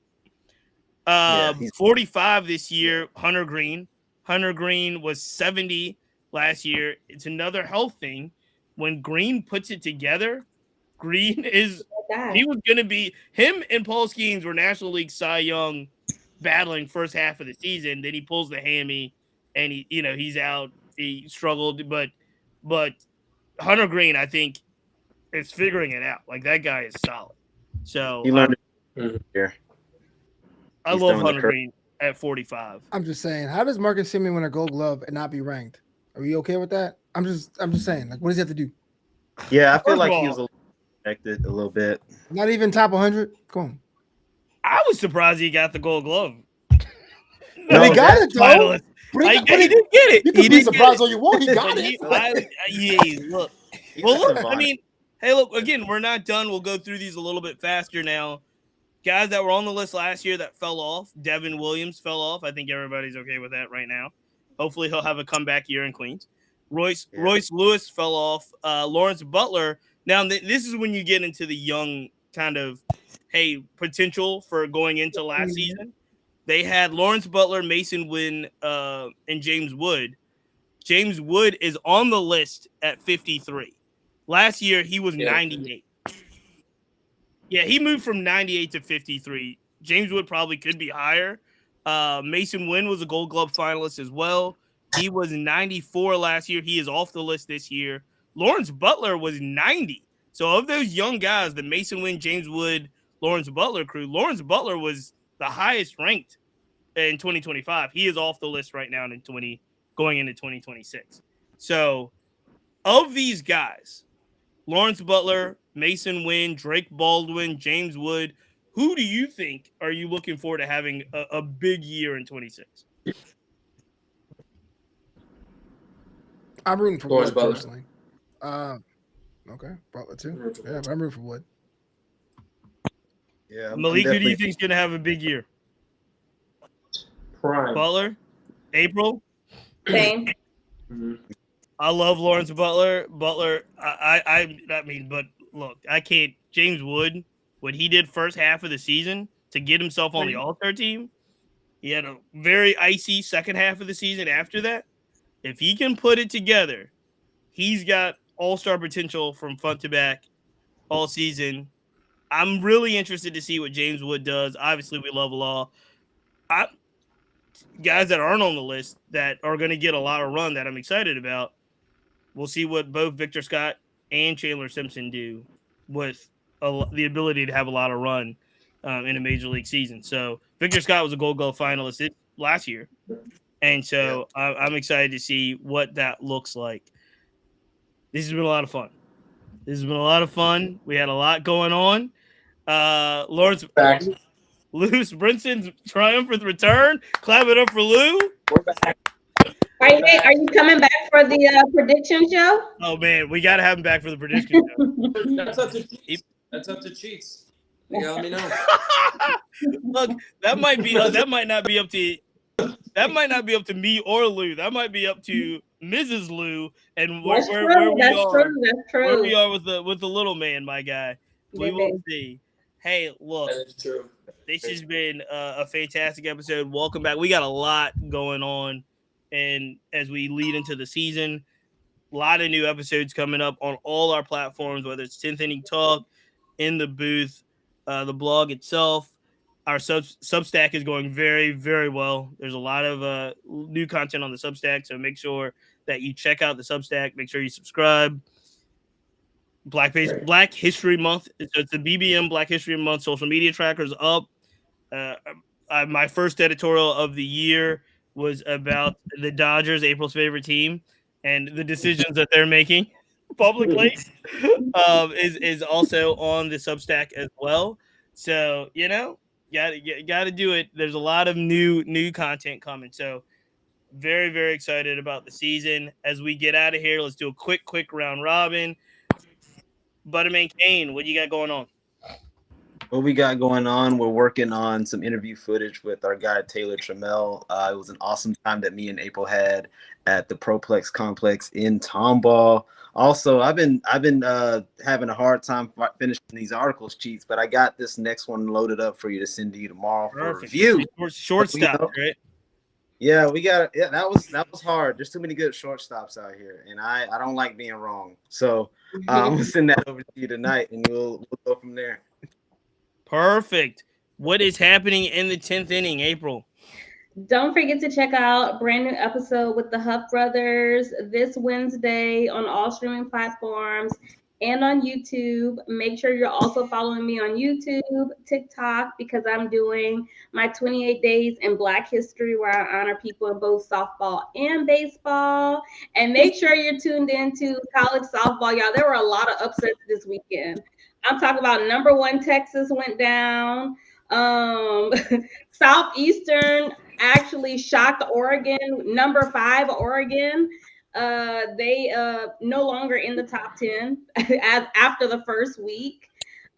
45 this year, Hunter Green. Hunter Green was 70 last year. It's another health thing. When Green puts it together, Green he was going to be him and Paul Skeens were National League Cy Young battling first half of the season. Then he pulls the hammy and he's out. He struggled, but Hunter Green, I think, is figuring it out. Like, that guy is solid. So he learned it here. I love Hunter Green at 45. I'm just saying, how does Marcus Semien win a Gold Glove and not be ranked? Are you okay with that? I'm just saying, like, what does he have to do? Yeah, I feel like he was affected a little bit. Not even top 100. Come on. I was surprised he got the Gold Glove. No, he got it, though. He didn't get it. You can be surprised all you want. He got it. Look. Well, look. I mean, hey, look. Again, we're not done. We'll go through these a little bit faster now. Guys that were on the list last year that fell off. Devin Williams fell off. I think everybody's okay with that right now. Hopefully, he'll have a comeback year in Queens. Royce Lewis fell off. Lawrence Butler. Now, this is when you get into the young kind of, potential for going into last season. They had Lawrence Butler, Mason Wynn, and James Wood. James Wood is on the list at 53. Last year, he was 98. Yeah, he moved from 98 to 53. James Wood probably could be higher. Mason Wynn was a Gold Glove finalist as well. He was 94 last year. He is off the list this year. Lawrence Butler was 90. So of those young guys, the Mason Wynn, James Wood, Lawrence Butler crew, Lawrence Butler was the highest ranked in 2025. He is off the list right now going into 2026. So of these guys, Lawrence Butler, Mason Wynn, Drake Baldwin, James Wood, who do you think are you looking forward to having a big year in 26? I'm rooting for Lawrence Wood Butler. personally. Okay, Butler too. Yeah, I'm rooting for Wood. Yeah, Malik, who do you think is going to have a big year? Prime. Butler? April? Same. I love Lawrence Butler. I mean, but look, I can't. James Wood, what he did first half of the season to get himself on the All-Star team, He had a very icy second half of the season after that. If he can put it together, he's got all-star potential from front to back all season. I'm really interested to see what James Wood does. Obviously, we love Law. Guys that aren't on the list that are going to get a lot of run that I'm excited about. We'll see what both Victor Scott and Chandler Simpson do with the ability to have a lot of run in a major league season. So Victor Scott was a Gold Glove finalist last year. And so I'm excited to see what that looks like. This has been a lot of fun. We had a lot going on. Lawrence Lou's Brinson's triumphant return. Clap it up for Lou. We're back. Are you coming back for the prediction show? Oh man, we gotta have him back for the prediction show. That's up to Cheats. You gotta let me know. Look, that might not be up to me or Lou. That might be up to Mrs. Lou and where we are with the little man, my guy. We will see. Hey, look, that is true. This has been a fantastic episode. Welcome back. We got a lot going on, and as we lead into the season, a lot of new episodes coming up on all our platforms, whether it's 10th Inning Talk, In the Booth, the blog itself. Our Substack is going very, very well. There's a lot of new content on the Substack, so make sure that you check out the Substack. Make sure you subscribe. Black History Month. It's the BBM Black History Month social media trackers up. My first editorial of the year was about the Dodgers, April's favorite team, and the decisions that they're making publicly is also on the Substack as well. So gotta do it. There's a lot of new content coming. So very, very excited about the season. As we get out of here, let's do a quick round robin. Butterman Kane, what do you got going on? What we got going on, we're working on some interview footage with our guy Taylor Trammell. It was an awesome time that me and April had at the Proplex Complex in Tomball. Also, I've been having a hard time finishing these articles, Cheats, but I got this next one loaded up for you to send to you tomorrow for review. Shortstop, right? Yeah, we got it. Yeah, that was hard. There's too many good shortstops out here, and I don't like being wrong. So I'm gonna send that over to you tonight, and we'll go from there. Perfect. What is happening in the 10th inning, April? Don't forget to check out brand new episode with the Huff Brothers this Wednesday on all streaming platforms and on YouTube. Make sure you're also following me on YouTube, TikTok, because I'm doing my 28 days in Black history where I honor people in both softball and baseball. And make sure you're tuned into college softball, y'all. There were a lot of upsets this weekend. I'm talking about #1 Texas went down. Southeastern actually shocked Oregon. #5 Oregon. They no longer in the top 10 after the first week.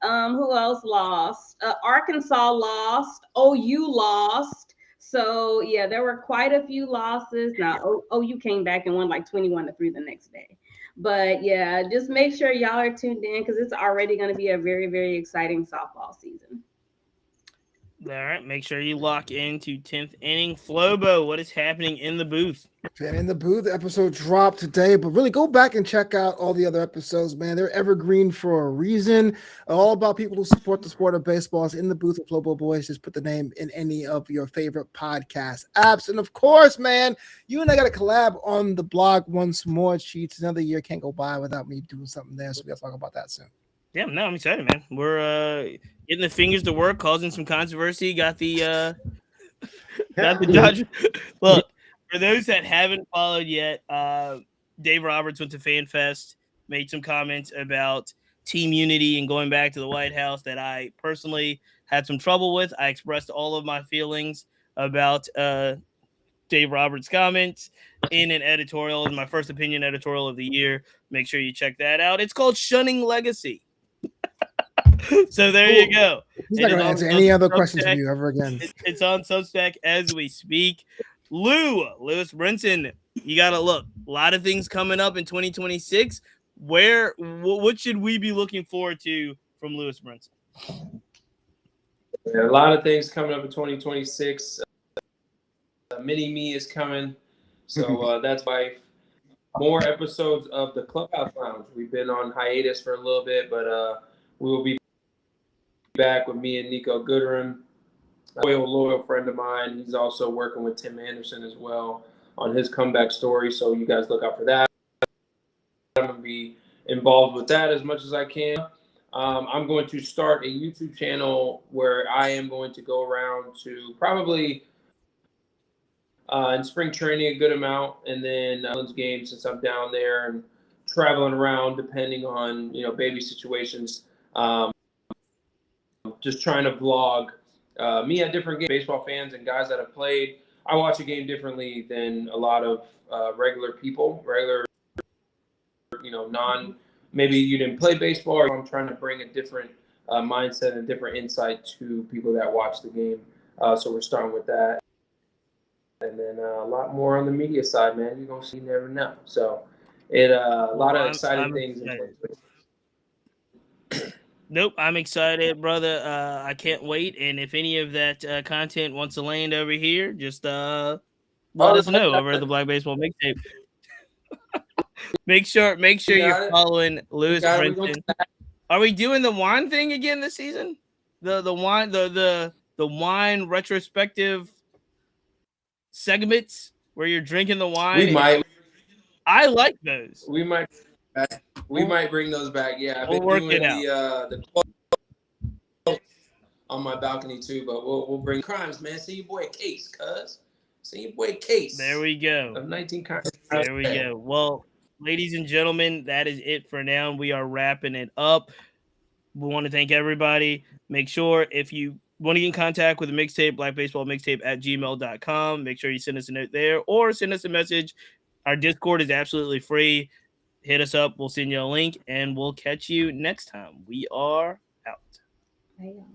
Who else lost? Arkansas lost. OU lost. So yeah, there were quite a few losses. Now OU came back and won like 21-3 the next day. But yeah, just make sure y'all are tuned in because it's already going to be a very, very exciting softball season. All right, make sure you lock into 10th inning. Flobo, what is happening in the booth? And in the booth, episode dropped today, but really go back and check out all the other episodes, man. They're evergreen for a reason. All about people who support the sport of baseball. Is in the booth with Flobo Boys. Just put the name in any of your favorite podcast apps. And of course, man, you and I got a collab on the blog once more. Cheats. Another year can't go by without me doing something there. So we'll talk about that soon. Yeah, no, I'm excited, man. We're getting the fingers to work, causing some controversy. Got the Dodgers. Look, for those that haven't followed yet, Dave Roberts went to FanFest, made some comments about team unity and going back to the White House that I personally had some trouble with. I expressed all of my feelings about Dave Roberts' comments in an editorial, in my first opinion editorial of the year. Make sure you check that out. It's called Shunning Legacy. So there you go. He's not going to answer any other questions from you ever again. It's on Substack as we speak. Lewis Brinson, you got to look. A lot of things coming up in 2026. What should we be looking forward to from Lewis Brinson? There are a lot of things coming up in 2026. mini me is coming. So that's why more episodes of the Clubhouse Lounge. We've been on hiatus for a little bit, but we will be back with me and Nico Goodrum, a loyal friend of mine. He's also working with Tim Anderson as well on his comeback story. So you guys look out for that. I'm going to be involved with that as much as I can. I'm going to start a YouTube channel where I am going to go around to probably in spring training a good amount, and then games since I'm down there and traveling around depending on baby situations. Just trying to vlog me at different games, baseball fans and guys that have played. I watch a game differently than a lot of regular people, maybe you didn't play baseball, or I'm trying to bring a different mindset and different insight to people that watch the game. So we're starting with that. And then a lot more on the media side, man. You're going to see, you never know. So a lot of exciting things. Nope, I'm excited, brother. I can't wait. And if any of that content wants to land over here, just let us know over at the Black Baseball Mixtape. make sure you're following Lewis Brinson. Are we doing the wine thing again this season? The wine the wine retrospective segments where you're drinking the wine. We might. I like those. We might bring those back. Yeah, I've been doing the on my balcony too, but we'll bring crimes, man. See your boy Case, cuz. See your boy Case. There we go. Of 19 crimes. There we go. Well, ladies and gentlemen, that is it for now. We are wrapping it up. We want to thank everybody. Make sure if you want to get in contact with the mixtape, blackbaseballmixtape@gmail.com. Make sure you send us a note there or send us a message. Our Discord is absolutely free. Hit us up. We'll send you a link, and we'll catch you next time. We are out. Bye, y'all.